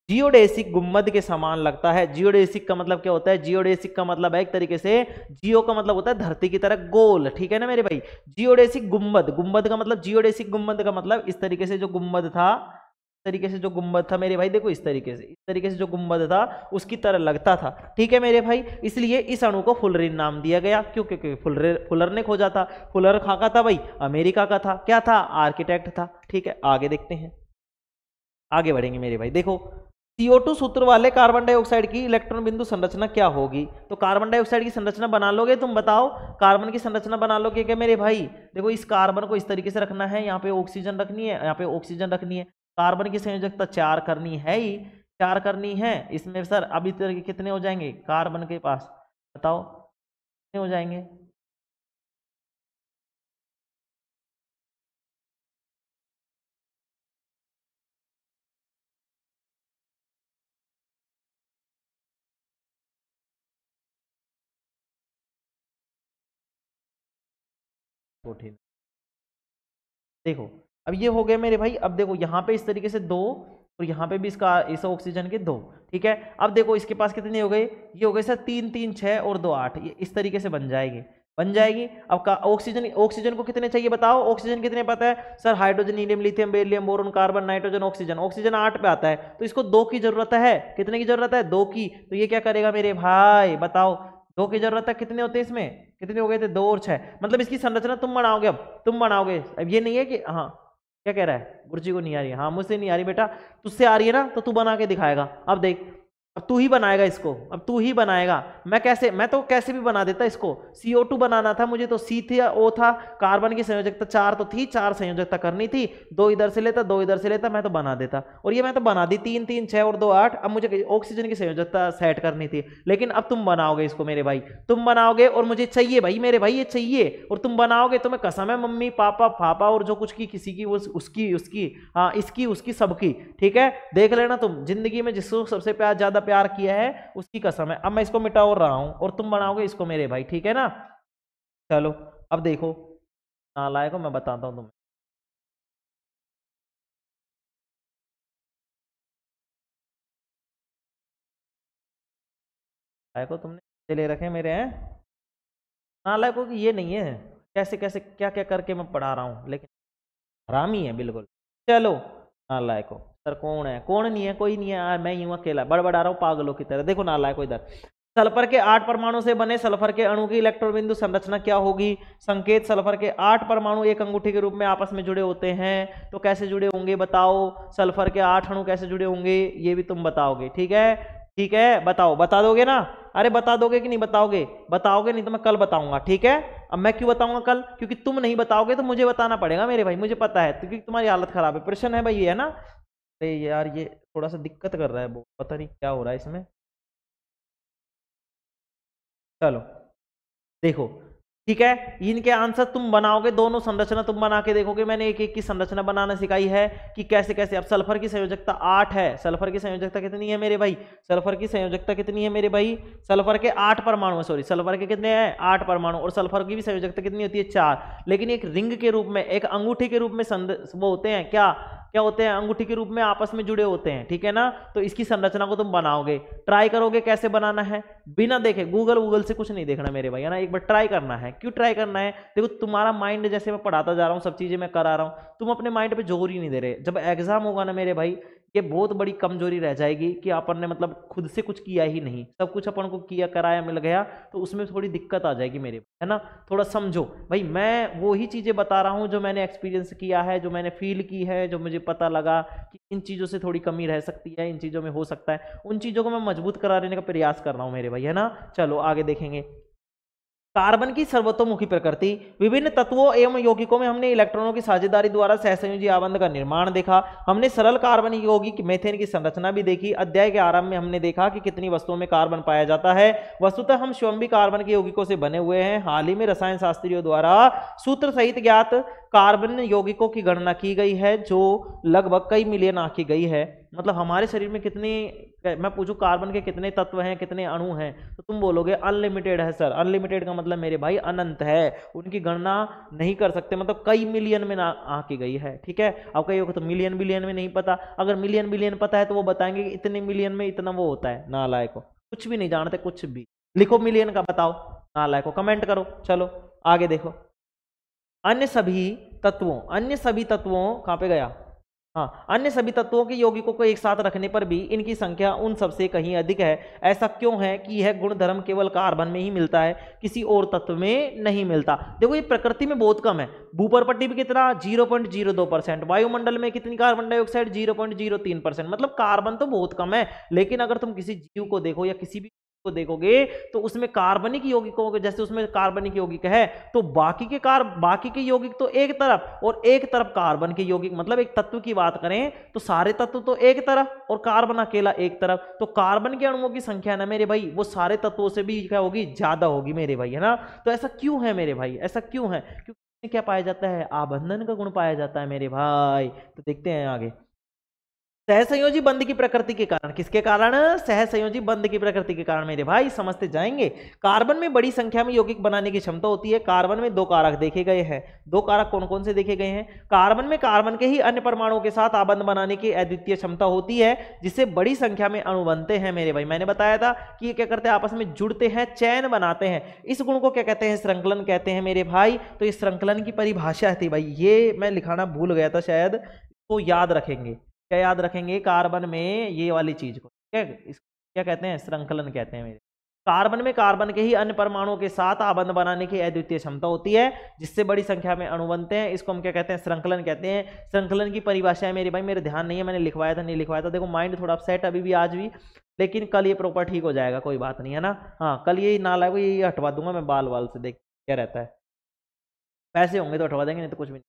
जियोडेसिक गुम्बद के समान लगता है। जियोडेसिक का मतलब क्या होता है? जियोडेसिक का मतलब है एक तरीके से, जियो का मतलब होता है धरती की तरह गोल। ठीक है ना मेरे भाई, जियोडेसिक गुम्बद, गुम्बद का मतलब, जियोडेसिक गुम्बद का मतलब इस तरीके से जो गुम्बद था, तरीके से जो गुंबद था मेरे भाई, देखो इस तरीके से, इस तरीके से जो गुंबद था उसकी तरह लगता था। ठीक है मेरे भाई, इसलिए इस अणु को फुलरिन नाम दिया गया। क्यों? क्योंकि फुलर ने खोजा था। फुलर कहाँ का था भाई? अमेरिका का था। क्या था? आर्किटेक्ट था। ठीक है, आगे देखते हैं, आगे बढ़ेंगे मेरे भाई। देखो CO2 सूत्र वाले कार्बन डाइऑक्साइड की इलेक्ट्रॉन बिंदु संरचना क्या होगी? तो कार्बन डाइऑक्साइड की संरचना बना लोगे तुम? बताओ, कार्बन की संरचना बना लोगे क्या मेरे भाई? देखो इस कार्बन को इस तरीके से रखना है, यहाँ पे ऑक्सीजन रखनी है, यहाँ पे ऑक्सीजन रखनी है। कार्बन की संयोजकता 4 करनी है ही, 4 करनी है। इसमें सर अभी तरह के कितने हो जाएंगे कार्बन के पास? बताओ कितने हो जाएंगे? प्रोटीन। देखो अब ये हो गया मेरे भाई। अब देखो यहाँ पे इस तरीके से 2, और यहाँ पे भी इसका इस ऑक्सीजन के 2। ठीक है, अब देखो इसके पास कितने हो गए? ये हो गए सर 3 3 6 और 2 8। ये इस तरीके से बन जाएगी, बन जाएगी। अब का ऑक्सीजन, ऑक्सीजन को कितने चाहिए बताओ? ऑक्सीजन कितने पता है sir? Hydrogen, helium, lithium, beryllium, boron, carbon, nitrogen, oxygen. Oxygen 8 पे आता है, तो इसको 2 की जरूरत है। कितने की जरूरत है? 2 की। तो ये क्या करेगा मेरे भाई बताओ? 2 की जरूरत है। कितने होते हैं इसमें? कितने हो गए थे? 2 और 6। मतलब इसकी संरचना तुम बनाओगे, अब तुम बनाओगे। अब ये नहीं है कि हाँ, क्या कह रहा है? गुरुजी को नहीं आ रही है? हाँ मुझसे नहीं आ रही बेटा, तुझसे आ रही है ना, तो तू बना के दिखाएगा। अब देख, अब तू ही बनाएगा इसको, अब तू ही बनाएगा। मैं कैसे, मैं तो कैसे भी बना देता इसको। CO2 बनाना था मुझे, तो C थी, O था, कार्बन की संयोजकता 4 तो थी, 4 संयोजकता करनी थी, 2 इधर से लेता, 2 इधर से लेता, मैं तो बना देता। और ये मैं तो बना दी 3 3 6 और 2 8। अब मुझे ऑक्सीजन की संयोजकता सेट करनी थी, लेकिन अब तुम बनाओगे इसको मेरे भाई, तुम बनाओगे, और मुझे चाहिए भाई मेरे भाई, ये चाहिए। और तुम बनाओगे तो मैं कसम है, मम्मी पापा पापा और जो कुछ की किसी की उसकी उसकी, हाँ इसकी उसकी सबकी। ठीक है, देख लेना तुम, जिंदगी में जिसको सबसे ज्यादा प्यार किया है उसकी कसम है। अब मैं इसको मिटा और रहा हूं, और तुम बनाओगे इसको मेरे भाई। ठीक है ना? चलो अब देखो, नालायक को मैं बताता हूं तुम्हें। नालायक तुमने ले रखे मेरे हैं, नालायकों की ये नहीं है। कैसे कैसे क्या क्या करके मैं पढ़ा रहा हूँ, लेकिन हरामी है बिल्कुल। चलो, नालायको सर कौन है? कौन नहीं है? कोई नहीं है यार, मैं ही हूं अकेला, बड़बड़ा रहा हूँ पागलों की तरह। देखो नालायको इधर, सल्फर के 8 परमाणु से बने सल्फर के अणु की इलेक्ट्रॉन बिंदु संरचना क्या होगी? संकेत, सल्फर के 8 परमाणु एक अंगूठे के रूप में आपस में जुड़े होते हैं, तो कैसे जुड़े होंगे बताओ? सल्फर के 8 अणु कैसे जुड़े होंगे, ये भी तुम बताओगे। ठीक है, ठीक है, बताओ, बता दोगे ना? अरे बता दोगे कि नहीं बताओगे? बताओगे नहीं तो मैं कल बताऊंगा। ठीक है, अब मैं क्यों बताऊंगा कल? क्योंकि तुम नहीं बताओगे तो मुझे बताना पड़ेगा मेरे भाई, मुझे पता है, क्योंकि तुम्हारी हालत खराब है। प्रश्न है भाई ये, है ना? अरे यार ये थोड़ा सा दिक्कत कर रहा है वो, पता नहीं क्या हो रहा है इसमें। चलो देखो, ठीक है, इनके आंसर तुम बनाओगे, दोनों संरचना तुम बना के देखोगे। मैंने एक एक की संरचना बनाना सिखाई है कि कैसे कैसे। अब सल्फर की संयोजकता 8 है। सल्फर की संयोजकता कितनी है मेरे भाई? सल्फर की संयोजकता कितनी है मेरे भाई? सल्फर के 8 परमाणु, सॉरी सल्फर के कितने हैं? 8 परमाणु। और सल्फर की भी संयोजकता कितनी होती है? 4। लेकिन एक रिंग के रूप में, एक अंगूठी के रूप में वो होते हैं क्या, क्या होते हैं? अंगूठी के रूप में आपस में जुड़े होते हैं, ठीक है ना। तो इसकी संरचना को तुम बनाओगे, ट्राई करोगे कैसे बनाना है, बिना देखे, गूगल से कुछ नहीं देखना मेरे भाई, है ना। एक बार ट्राई करना है। क्यों ट्राई करना है? देखो तुम्हारा माइंड, जैसे मैं पढ़ाता जा रहा हूँ, सब चीजें मैं करा रहा हूँ, तुम अपने माइंड पे जोर ही नहीं दे रहे। जब एग्जाम होगा ना मेरे भाई, ये बहुत बड़ी कमजोरी रह जाएगी कि अपन ने मतलब खुद से कुछ किया ही नहीं, सब कुछ अपन को किया कराया मिल गया, तो उसमें थोड़ी दिक्कत आ जाएगी मेरे, है ना। थोड़ा समझो भाई, मैं वो ही चीजें बता रहा हूँ जो मैंने एक्सपीरियंस किया है, जो मैंने फील की है, जो मुझे पता लगा कि इन चीजों से थोड़ी कमी रह सकती है, इन चीजों में हो सकता है, उन चीजों को मैं मजबूत करा देने का प्रयास कर रहा हूँ मेरे भाई, है ना। चलो आगे देखेंगे। कार्बन की सर्वतोमुखी प्रकृति। विभिन्न तत्वों एवं यौगिकों में हमने इलेक्ट्रॉनों की साझेदारी द्वारा सहसंयोजी आबंध का निर्माण देखा। हमने सरल कार्बन यौगिक मीथेन की संरचना भी देखी। अध्याय के आरंभ में हमने देखा कि कितनी वस्तुओं में कार्बन पाया जाता है। वस्तुतः हम स्वयं भी कार्बन के यौगिकों से बने हुए हैं। हाल ही में रसायन शास्त्रियों द्वारा सूत्र सहित ज्ञात कार्बन यौगिकों की गणना की गई है, जो लगभग कई मिलियन आंकी गई है। मतलब हमारे शरीर में कितने, मैं पूछूं कार्बन के कितने तत्व हैं, कितने अणु हैं, तो तुम बोलोगे अनलिमिटेड है सर। अनलिमिटेड का मतलब मेरे भाई अनंत है, उनकी गणना नहीं कर सकते, मतलब कई मिलियन में ना आंकी गई है, ठीक है। अब कई तो मिलियन बिलियन में नहीं पता, अगर मिलियन बिलियन पता है तो वो बताएंगे कि इतने मिलियन में इतना वो होता है। नालायको, कुछ भी नहीं जानते, कुछ भी। लिखो मिलियन का बताओ, नालायको कमेंट करो। चलो आगे देखो। अन्य सभी तत्वों कहाँ पे गया? हाँ, अन्य सभी तत्वों के यौगिकों को एक साथ रखने पर भी इनकी संख्या उन सबसे कहीं अधिक है। ऐसा क्यों है कि यह गुणधर्म केवल कार्बन में ही मिलता है, किसी और तत्व में नहीं मिलता? देखो ये प्रकृति में बहुत कम है। भूपर्पट्टी में कितना? 0.02%। वायुमंडल में कितनी कार्बन डाइऑक्साइड? 0.03%। मतलब कार्बन तो बहुत कम है। लेकिन अगर तुम किसी जीव को देखो या किसी भी को देखोगे तो उसमें कार्बनिक यौगिकों के, जैसे उसमें कार्बनिक यौगिक है, तो बाकी के यौगिक तो एक तरफ और एक तरफ कार्बन के यौगिक, मतलब एक तत्व की बात करें तो सारे तत्व तो एक तरफ और कार्बन अकेला एक तरफ। तो कार्बन के अणुओं की संख्या ना मेरे भाई, वो सारे तत्वों से भी क्या होगी? ज्यादा होगी मेरे भाई, है ना। तो ऐसा क्यों है मेरे भाई? ऐसा क्यों है? क्योंकि क्या पाया जाता है? आबंधन का गुण पाया जाता है मेरे भाई। तो देखते हैं आगे। सहसंयोजी बंध की प्रकृति के कारण, किसके कारण? सहसंयोजी बंध की प्रकृति के कारण मेरे भाई, समझते जाएंगे। कार्बन में बड़ी संख्या में यौगिक बनाने की क्षमता होती है। कार्बन में दो कारक देखे गए हैं। दो कारक कौन कौन से देखे गए हैं? कार्बन में कार्बन के ही अन्य परमाणुओं के साथ आबंध बनाने की अद्वितीय क्षमता होती है, जिससे बड़ी संख्या में अणु बनते हैं मेरे भाई। मैंने बताया था कि ये क्या करते हैं? आपस में जुड़ते हैं, चैन बनाते हैं। इस गुण को क्या कहते हैं? श्रृंखलन कहते हैं मेरे भाई। तो इस श्रृंखलन की परिभाषा थी भाई, ये मैं लिखाना भूल गया था शायद, तो याद रखेंगे। क्या याद रखेंगे? कार्बन में ये वाली चीज को, ठीक है, इसको क्या कहते हैं? श्रृंखलन कहते हैं मेरे। कार्बन में कार्बन के ही अन्य परमाणुओं के साथ आबंध बनाने की अद्वितीय क्षमता होती है, जिससे बड़ी संख्या में अणु बनते हैं। इसको हम क्या कहते हैं? श्रृंखलन कहते हैं। श्रृंखलन की परिभाषा है मेरे भाई, मेरे ध्यान नहीं है, मैंने लिखवाया था नहीं लिखवाया था। देखो माइंड थोड़ा अपसेट अभी भी, आज भी, लेकिन कल ये प्रॉपर ठीक हो जाएगा, कोई बात नहीं, है ना। हाँ, कल ये ना लागू, ये हटवा दूंगा मैं बाल वाल से, देख क्या रहता है। पैसे होंगे तो हटवा देंगे, नहीं तो कुछ भी नहीं।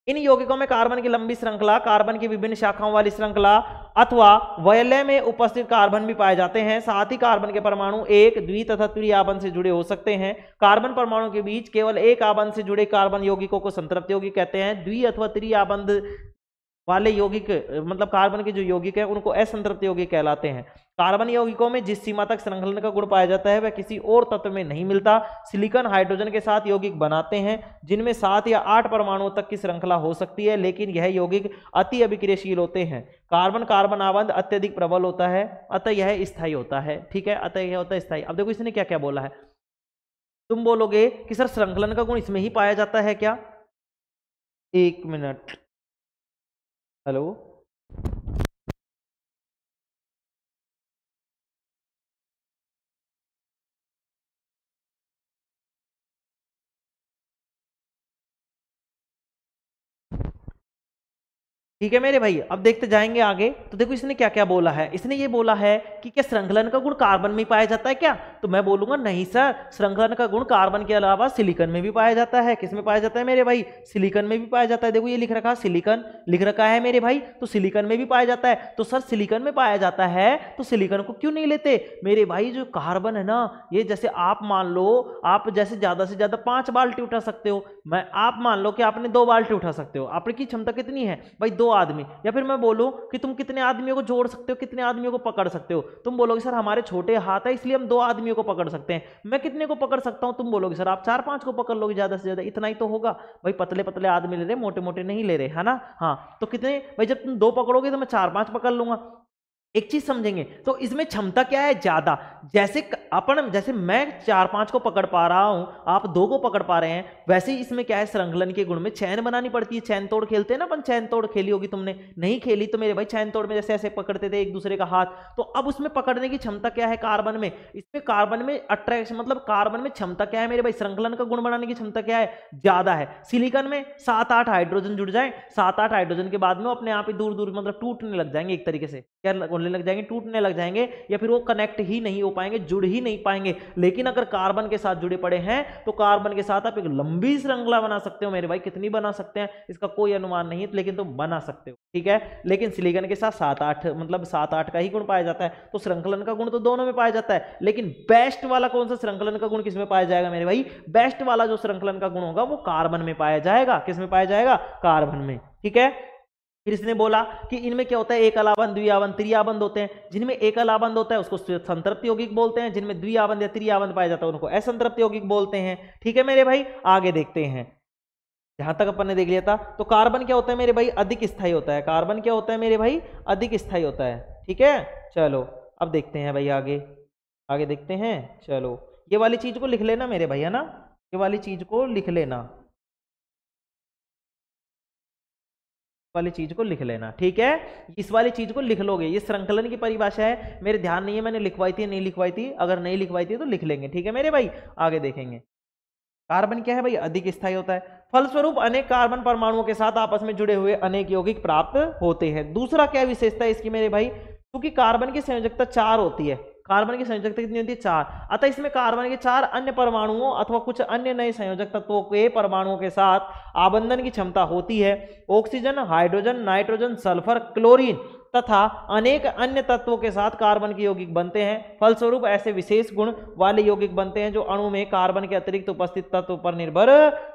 इन यौगिकों में कार्बन की लंबी श्रृंखला, कार्बन की विभिन्न शाखाओं वाली श्रृंखला अथवा वलय में उपस्थित कार्बन भी पाए जाते हैं। साथ ही कार्बन के परमाणु एक, द्वि तथा त्रि आबंध से जुड़े हो सकते हैं। कार्बन परमाणु के बीच केवल एक आबंध से जुड़े कार्बन यौगिकों को संतृप्त यौगिक कहते हैं। द्वि अथवा त्रि आबंध वाले यौगिक, मतलब कार्बन के जो यौगिक है उनको असंतृप्त यौगिक कहलाते हैं। कार्बन यौगिकों में जिस सीमा तक श्रृंखलन का गुण पाया जाता है वह किसी और तत्व में नहीं मिलता। सिलिकॉन हाइड्रोजन के साथ यौगिक बनाते हैं जिनमें 7 या 8 परमाणुओं तक की श्रृंखला हो सकती है, लेकिन यह यौगिक अति अभिक्रियशील होते हैं। कार्बन कार्बन आबंध अत्यधिक प्रबल होता है, अतः यह स्थायी होता है, ठीक है, अतः यह होता है स्थायी। अब देखो इसने क्या क्या बोला है। तुम बोलोगे कि सर श्रृंखलन का गुण इसमें ही पाया जाता है क्या? एक मिनट, हेलो। ठीक है मेरे भाई। अब देखते जाएंगे आगे। तो देखो इसने क्या क्या बोला है। इसने ये बोला है कि क्या श्रृंखलन का गुण कार्बन में ही पाया जाता है क्या? तो मैं बोलूंगा नहीं सर, श्रृंखलन का गुण कार्बन के अलावा सिलिकॉन में भी पाया जाता है। किस में पाया जाता है मेरे भाई? सिलिकॉन में भी पाया जाता है। देखो ये लिख रखा है सिलिकॉन लिख रखा है मेरे भाई, तो सिलिकॉन में भी पाया जाता है। तो सर सिलिकॉन में पाया जाता है तो सिलिकॉन को क्यों नहीं लेते मेरे भाई? जो कार्बन है ना, ये जैसे आप मान लो आप जैसे ज्यादा से ज्यादा 5 बाल्टी उठा सकते हो, मैं आप मान लो कि आपने 2 बाल्टी उठा सकते हो। आपकी क्षमता कितनी है भाई? 2 आदमी। या फिर मैं बोलूं कि तुम कितने आदमियों को जोड़ सकते हो, कितने आदमियों को पकड़ सकते हो? तुम बोलोगे सर हमारे छोटे हाथ है इसलिए हम 2 आदमियों को पकड़ सकते हैं। मैं कितने को पकड़ सकता हूं? तुम बोलोगे सर आप 4-5 को पकड़ लोगे ज्यादा से ज्यादा, इतना ही तो होगा भाई। पतले पतले आदमी ले रहे, मोटे मोटे नहीं ले रहे, है ना? हाँ, तो कितने भाई? जब तुम 2 पकड़ोगे तो मैं 4-5 पकड़ लूंगा। एक चीज समझेंगे तो इसमें क्षमता क्या है? ज्यादा। जैसे मैं 4-5 को पकड़ पा रहा हूं, आप 2 को पकड़ पा रहे हैं, वैसे ही इसमें क्या है? श्रृंखलन के गुण में चैन बनानी पड़ती है। चैन तोड़ खेलते हैं ना अपन, चैन तोड़ खेली होगी तुमने, नहीं खेली तो मेरे भाई चैन तोड़ में जैसे ऐसे पकड़ते थे एक दूसरे का हाथ, तो अब उसमें पकड़ने की क्षमता क्या है कार्बन में? इसमें कार्बन में अट्रैक्शन मतलब कार्बन में क्षमता क्या है मेरे भाई? श्रृंखलन का गुण बनाने की क्षमता क्या है? ज्यादा है। सिलिकॉन में 7-8 हाइड्रोजन जुड़ जाए, 7-8 हाइड्रोजन के बाद में अपने आप ही दूर दूर मतलब टूटने लग जाएंगे, एक तरीके से क्या होने लग जाएंगे? टूटने लग जाएंगे, या फिर वो कनेक्ट ही नहीं हो पाएंगे, जुड़ ही नहीं पाएंगे। लेकिन अगर कार्बन के साथ जुड़े पड़े हैं तो कार्बन के साथ आप एक लंबी श्रृंखला बना सकते हो मेरे भाई। कितनी बना सकते हैं इसका कोई अनुमान नहीं है, लेकिन तुम बना सकते हो, ठीक है। लेकिन सिलिकॉन के साथ 7-8 मतलब 7-8 का ही गुण पाया जाता है। तो श्रृंखलन का गुण तो दोनों में पाया जाता है, लेकिन बेस्ट वाला कौन सा श्रृंखलन का गुण किसमें पाया जाएगा मेरे भाई? बेस्ट वाला जो श्रृंखलन का गुण होगा वो कार्बन में पाया जाएगा। किसमें पाया जाएगा? कार्बन में, ठीक है। फिर इसने बोला कि इनमें क्या होता है? एक अलाबंध, द्विआबंध, त्रिआबंध होते हैं। जिनमें एक अलाबंध होता है उसको संतृप्त यौगिक बोलते हैं, जिनमें द्विआबंध या त्रिआबंध पाया जाता है उनको असंतृप्त यौगिक बोलते हैं, ठीक है मेरे भाई। आगे देखते हैं। जहां तक अपन ने देख लिया था, तो कार्बन क्या होता है मेरे भाई? अधिक स्थायी होता है। कार्बन क्या होता है मेरे भाई? अधिक स्थायी होता है, ठीक है। चलो अब देखते हैं भाई आगे, आगे देखते हैं। चलो ये वाली चीज को लिख लेना मेरे भाई, है ना? ये वाली चीज को लिख लेना, वाली चीज को लिख लेना, ठीक है। इस वाली चीज को लिख लोगे, ये श्रृंखलन की परिभाषा है, मेरे ध्यान नहीं है मैंने लिखवाई थी नहीं लिखवाई थी, अगर नहीं लिखवाई थी तो लिख लेंगे, ठीक है मेरे भाई। आगे देखेंगे। कार्बन क्या है भाई? अधिक स्थायी होता है। फलस्वरूप अनेक कार्बन परमाणुओं के साथ आपस में जुड़े हुए अनेक यौगिक प्राप्त होते हैं। दूसरा क्या विशेषता है इसकी मेरे भाई? क्योंकि कार्बन की संयोजकता 4 होती है। कार्बन की संयोजकता कितनी होती है? 4। अतः इसमें कार्बन के 4 अन्य परमाणुओं अथवा कुछ अन्य नए संयोजक तत्वों के परमाणुओं के साथ आबंधन की क्षमता होती है। Oxygen, hydrogen, nitrogen, sulphur, chlorine तथा अनेक अन्य तत्वों के साथ कार्बन के यौगिक बनते हैं। फलस्वरूप ऐसे विशेष गुण वाले यौगिक बनते हैं जो अणु में कार्बन के अतिरिक्त उपस्थित तत्व पर निर्भर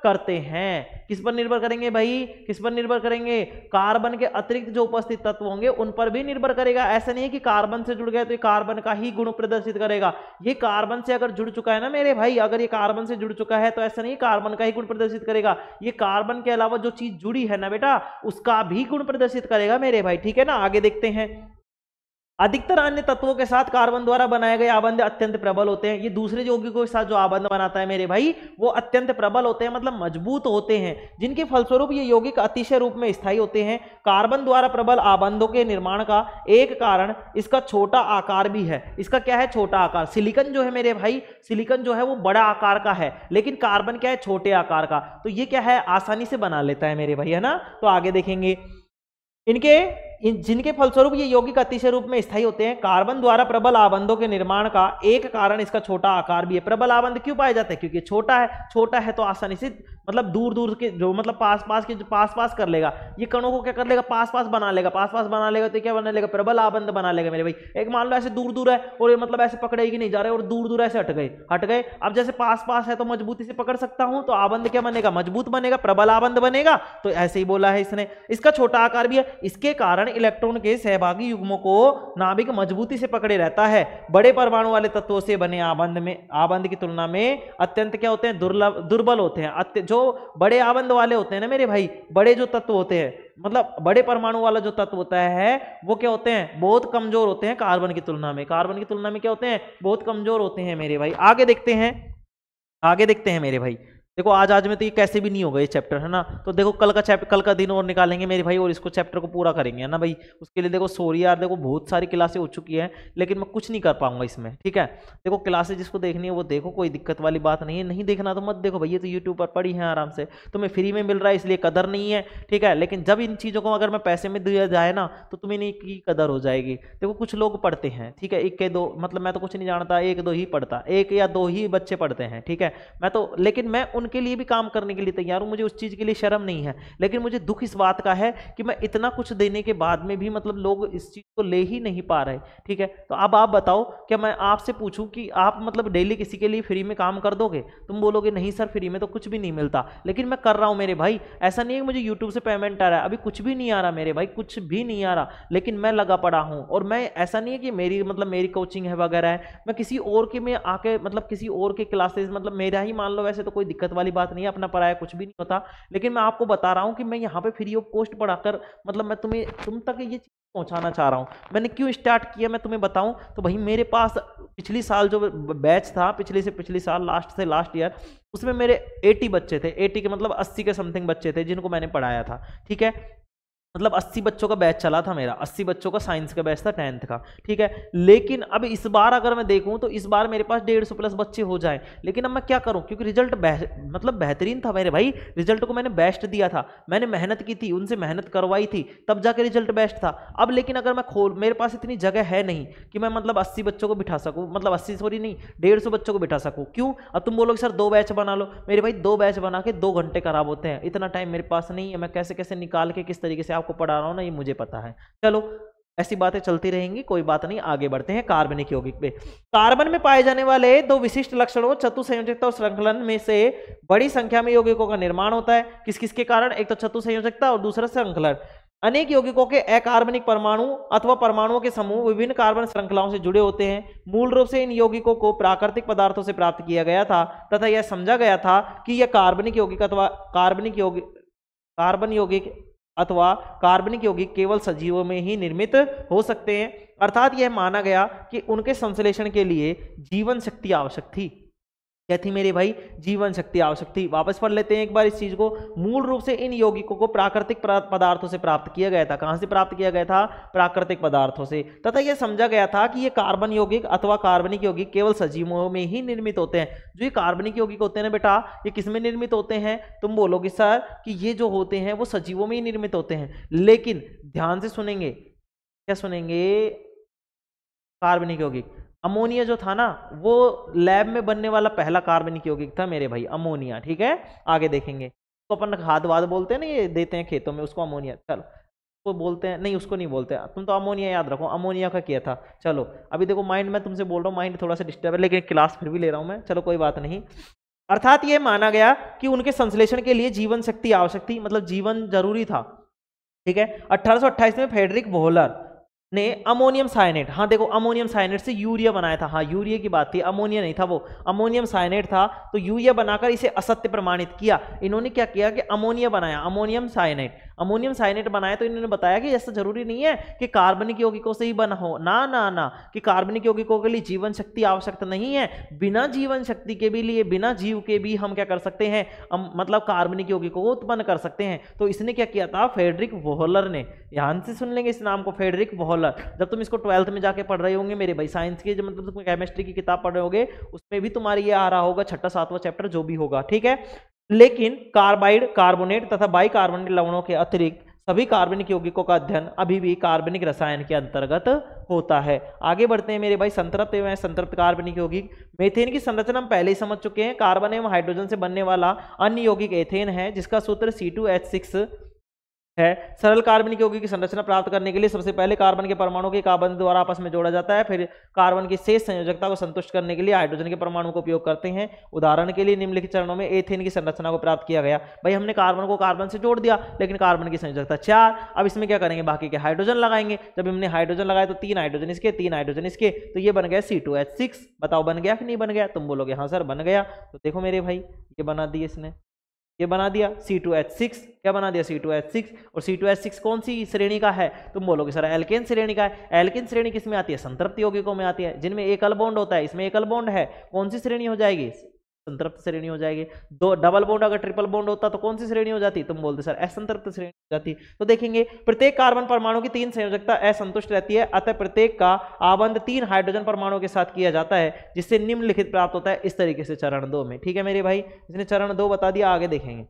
करते हैं। किस पर निर्भर करेंगे भाई? किस पर निर्भर करेंगे? कार्बन के अतिरिक्त जो उपस्थित तत्व होंगे उन पर भी निर्भर करेगा। ऐसा नहीं है कि कार्बन से जुड़ गए तो ये कार्बन का ही गुण प्रदर्शित करेगा। ये कार्बन से अगर जुड़ चुका है ना मेरे भाई, अगर ये कार्बन से जुड़ चुका है तो ऐसा नहीं कार्बन का ही गुण प्रदर्शित करेगा, ये कार्बन के अलावा जो चीज जुड़ी है ना बेटा उसका भी गुण प्रदर्शित करेगा मेरे भाई, ठीक है ना। आगे देखते हैं। अधिकतर अन्य तत्वों के साथ कार्बन द्वारा बनाए गए आबंध अत्यंत प्रबल होते हैं। ये दूसरे यौगिकों के साथ जो आबंध बनाता है मेरे भाई वो अत्यंत प्रबल होते हैं, मतलब मजबूत होते हैं, जिनके फलस्वरूप ये यौगिक अतिशय रूप में स्थायी होते हैं। कार्बन द्वारा प्रबल आबंधों के निर्माण का एक कारण इसका छोटा आकार भी है। इसका क्या है? छोटा आकार। सिलिकॉन जो है मेरे भाई, सिलिकॉन जो है वो बड़ा आकार का है, लेकिन कार्बन क्या है? छोटे आकार का। तो ये क्या है? आसानी से बना लेता है मेरे भाई, है ना। तो आगे देखेंगे। जिनके फलस्वरूप ये यौगिक अतिशय रूप में स्थायी होते हैं। कार्बन द्वारा प्रबल आबंधों के निर्माण का एक कारण इसका छोटा आकार भी है। प्रबल आबंध क्यों पाया जाता है? क्योंकि छोटा है तो आसानी से मतलब दूर दूर के जो मतलब पास पास कर लेगा, ये कणों को क्या कर लेगा? पास पास बना लेगा तो क्या बना लेगा? प्रबल आबंध बना लेगा मेरे भाई। एक मान लो ऐसे दूर दूर है और ये मतलब ऐसे पकड़े ही नहीं जा रहे और दूर दूर ऐसे हट गए। अब जैसे पास पास है तो मजबूती से पकड़ सकता हूं, तो आबंध क्या बनेगा? मजबूत बनेगा, प्रबल आबंध बनेगा। तो ऐसे ही बोला है इसने। इसका छोटा आकार भी है, इसके कारण इलेक्ट्रॉन के सहभागी युग्मों को नाभिक मजबूती से पकड़े रहता है। बड़े परमाणु वाले तत्वों से बने आबंध की तुलना में अत्यंत क्या होते हैं? दुर्बल होते हैं। जो बड़े आबंध वाले होते हैं ना मेरे भाई, बड़े जो तत्व होते हैं मतलब बड़े परमाणु वाला जो तत्व होता है वो क्या होते हैं? बहुत कमजोर होते हैं कार्बन की तुलना में। कार्बन की तुलना में क्या होते हैं? बहुत कमजोर होते हैं मेरे भाई। आगे देखते हैं मेरे भाई। देखो आज में तो ये कैसे भी नहीं होगा ये चैप्टर, है ना। तो देखो कल का दिन और निकालेंगे मेरे भाई और इसको चैप्टर को पूरा करेंगे, है ना भाई। उसके लिए देखो सॉरी यार, देखो बहुत सारी क्लासें हो चुकी है लेकिन मैं कुछ नहीं कर पाऊंगा इसमें, ठीक है। देखो क्लासेज जिसको देखनी है वो देखो, कोई दिक्कत वाली बात नहीं है, नहीं देखना तो मत देखो भाई, ये तो यूट्यूब पर पड़ी है आराम से, तुम्हें फ्री में मिल रहा है इसलिए कदर नहीं है, ठीक है। लेकिन जब इन चीज़ों को अगर मैं पैसे में दिया जाए ना तो तुम्हें नहीं की कदर हो जाएगी। देखो कुछ लोग पढ़ते हैं, ठीक है, एक के दो, मतलब मैं तो कुछ नहीं जानता, एक दो ही पढ़ता, एक या दो ही बच्चे पढ़ते हैं, ठीक है। मैं तो, लेकिन मैं उनके लिए भी काम करने के लिए तैयार हूं, मुझे उस चीज के लिए शर्म नहीं है। लेकिन मुझे दुख इस बात का है कि मैं इतना कुछ देने के बाद में भी मतलब लोग इस चीज को ले ही नहीं पा रहे, ठीक है। तो अब आप बताओ, क्या मैं आपसे पूछूं कि आप मतलब डेली किसी के लिए फ्री में काम कर दोगे? तुम बोलोगे नहीं सर फ्री में तो कुछ भी नहीं मिलता, लेकिन मैं कर रहा हूं मेरे भाई। ऐसा नहीं है कि मुझे यूट्यूब से पेमेंट आ रहा है, अभी कुछ भी नहीं आ रहा मेरे भाई, कुछ भी नहीं आ रहा, लेकिन मैं लगा पड़ा हूं। और मैं, ऐसा नहीं है कि मेरी मतलब मेरी कोचिंग है वगैरह है, मैं किसी और के में आके मतलब किसी और के क्लासेस, मतलब मेरा ही मान लो, वैसे तो कोई दिक्कत वाली बात नहीं है, अपना पढ़ाया कुछ भी नहीं होता, लेकिन मैं आपको बता रहा हूं कि मैं यहाँ पे फ्री ऑफ कॉस्ट पढ़ाकर मतलब मैं तुम तक ये चीज पहुंचाना चाह रहा हूं। मैंने क्यों स्टार्ट किया मैं तुम्हें बताऊं, तो भाई मेरे पास पिछली साल जो बैच था, पिछले साल लास्ट से लास्ट ईयर, उसमें मेरे 80 बच्चे थे, 80 के मतलब 80 के समथिंग बच्चे थे जिनको मैंने पढ़ाया था, ठीक है। मतलब 80 बच्चों का बैच चला था मेरा, 80 बच्चों का साइंस का बैच था 10th का, ठीक है। लेकिन अब इस बार अगर मैं देखूं तो इस बार मेरे पास 150 प्लस बच्चे हो जाएं, लेकिन अब मैं क्या करूं, क्योंकि रिजल्ट मतलब बेहतरीन था मेरे भाई, रिजल्ट को मैंने बेस्ट दिया था, मैंने मेहनत की थी, उनसे मेहनत करवाई थी, तब जाके रिजल्ट बेस्ट था। अब लेकिन अगर मैं मेरे पास इतनी जगह है नहीं कि मैं मतलब 80 बच्चों को बिठा सकूं, मतलब 80 सॉरी नहीं 150 बच्चों को बिठा सकूं। क्यों? अब तुम बोलोगे सर 2 बैच बना लो, मेरे भाई 2 बैच बना के 2 घंटे खराब होते हैं, इतना टाइम मेरे पास नहीं है, मैं कैसे कैसे निकाल के किस तरीके से आपको पढ़ा रहा हूं ना, ये मुझे पता है। चलो ऐसी बातें चलती रहेंगी, कोई बात नहीं, आगे बढ़ते हैं कार्बनिक यौगिक पे। कार्बन में पाए जाने वाले 2 विशिष्ट लक्षणों चतुसंयोजकता और श्रृंखलन में से बड़ी संख्या में यौगिकों का निर्माण होता है। किस किस के कारण? एक तो चतुसंयोजकता और दूसरा श्रृंखलन। अनेक यौगिकों के अकार्बनिक परमाणु अथवा परमाणुओं के समूह विभिन्न कार्बन श्रृंखलाओं से जुड़े होते हैं। मूल रूप से इन यौगिकों को प्राकृतिक पदार्थों से प्राप्त किया गया था तथा यह समझा गया था कि यह कार्बनिक यौगिक अथवा कार्बनिक यौगिक केवल सजीवों में ही निर्मित हो सकते हैं। अर्थात यह माना गया कि उनके संश्लेषण के लिए जीवन शक्ति आवश्यक थी। क्या थी मेरे भाई? जीवन शक्ति आवश्यक थी। वापस पढ़ लेते हैं एक बार इस चीज को। मूल रूप से इन यौगिकों को प्राकृतिक पदार्थों से प्राप्त किया गया था। कहां से प्राप्त किया गया था? प्राकृतिक पदार्थों से। तथा यह समझा गया था कि ये कार्बन यौगिक अथवा कार्बनिक यौगिक केवल सजीवों में ही निर्मित होते हैं। जो ये कार्बनिक यौगिक होते हैं ना बेटा, ये किसमें निर्मित होते हैं? तुम बोलोगे सर कि ये जो होते हैं वो सजीवों में ही निर्मित होते हैं, लेकिन ध्यान से सुनेंगे, क्या सुनेंगे? कार्बनिक यौगिक, अमोनिया जो था ना वो लैब में बनने वाला पहला कार्बनिक यौगिक था मेरे भाई, अमोनिया, ठीक है। आगे देखेंगे तो अपन खाद वाद बोलते हैं ना, ये देते हैं खेतों में, उसको अमोनिया, चलो वो बोलते हैं, नहीं उसको नहीं बोलते, तुम तो अमोनिया याद रखो, अमोनिया का किया था। चलो अभी देखो माइंड में तुमसे बोल रहा हूँ, माइंड थोड़ा सा डिस्टर्ब है, लेकिन क्लास फिर भी ले रहा हूँ मैं, चलो कोई बात नहीं। अर्थात ये माना गया कि उनके संश्लेषण के लिए जीवन शक्ति आवश्यक थी, मतलब जीवन जरूरी था, ठीक है। 1828 में फ्रेडरिक वोहलर ने अमोनियम साइनेट, हाँ देखो अमोनियम साइनेट से यूरिया बनाया था, हाँ यूरिया की बात थी, अमोनिया नहीं था वो, अमोनियम साइनेट था, तो यूरिया बनाकर इसे असत्य प्रमाणित किया। इन्होंने क्या किया कि अमोनिया बनाया, अमोनियम साइनेट बनाया, तो इन्होंने बताया कि ऐसा जरूरी नहीं है कि कार्बनिक यौगिकों से ही बना हो, ना ना ना, कि कार्बनिक यौगिकों के लिए जीवन शक्ति आवश्यक नहीं है, बिना जीवन शक्ति के भी लिए, बिना जीव के भी हम क्या कर सकते हैं, मतलब कार्बनिक यौगिकों को उत्पन्न कर सकते हैं। तो इसने क्या किया था? फ्रेडरिक वोहलर ने, ध्यान से सुन लेंगे इस नाम को, फ्रेडरिक वोहलर। जब तुम इसको 12th में जाके पढ़ रहे होंगे मेरे भाई, साइंस के जो मतलब तुम केमिस्ट्री की किताब पढ़ रहे होगे उसमें भी तुम्हारे ये आ रहा होगा, 6वां 7वां चैप्टर जो भी होगा, ठीक है। लेकिन कार्बाइड, कार्बोनेट तथा बाइकार्बोनेट लवणों के अतिरिक्त सभी कार्बनिक यौगिकों का अध्ययन अभी भी कार्बनिक रसायन के अंतर्गत होता है। आगे बढ़ते हैं मेरे भाई। संतृप्त एवं संतृप्त कार्बनिक यौगिक। मीथेन की संरचना हम पहले ही समझ चुके हैं। कार्बन एवं हाइड्रोजन से बनने वाला अन्य यौगिक एथेन है, जिसका सूत्र C2H6 है। सरल कार्बनिक यौगिक की संरचना प्राप्त करने के लिए सबसे पहले कार्बन के परमाणु के कार्बन द्वारा आपस में जोड़ा जाता है, फिर कार्बन की शेष संयोजकता को संतुष्ट करने के लिए हाइड्रोजन के परमाणु का उपयोग करते हैं। उदाहरण के लिए निम्नलिखित चरणों में एथेन की संरचना को प्राप्त किया गया। भाई हमने कार्बन को कार्बन से जोड़ दिया, लेकिन कार्बन की संयोजकता 4। अब इसमें क्या करेंगे? बाकी के हाइड्रोजन लगाएंगे। जब हमने हाइड्रोजन लगाए तो 3 हाइड्रोजन इसके, 3 हाइड्रोजन इसके, तो ये बन गया C2H6। बताओ बन गया कि नहीं बन गया? तुम बोलोगे हाँ सर बन गया। तो देखो मेरे भाई ये बना दिए इसने, ये बना दिया C2H6। क्या बना दिया? C2H6। और C2H6 कौन सी श्रेणी का है? तुम बोलोगे सर एल्केन श्रेणी का है। एल्केन श्रेणी किस में आती है? संतृप्त यौगिकों में आती है, जिनमें एकल बॉन्ड होता है। इसमें एकल बॉन्ड है, कौन सी श्रेणी हो जाएगी? संतृप्त श्रेणी हो जाएगी। दो डबल बॉन्ड अगर ट्रिपल बॉन्ड होता तो कौन सी श्रेणी हो जाती? तुम बोलते सर असंतृप्त श्रेणी हो जाती। तो देखेंगे प्रत्येक कार्बन परमाणु की 3 संयोजकता असंतुष्ट रहती है, अतः प्रत्येक का आबंध 3 हाइड्रोजन परमाणुओं के साथ किया जाता है, जिससे निम्नलिखित प्राप्त होता है इस तरीके से चरण 2 में। ठीक है मेरे भाई, इसने चरण 2 बता दिया, आगे देखेंगे।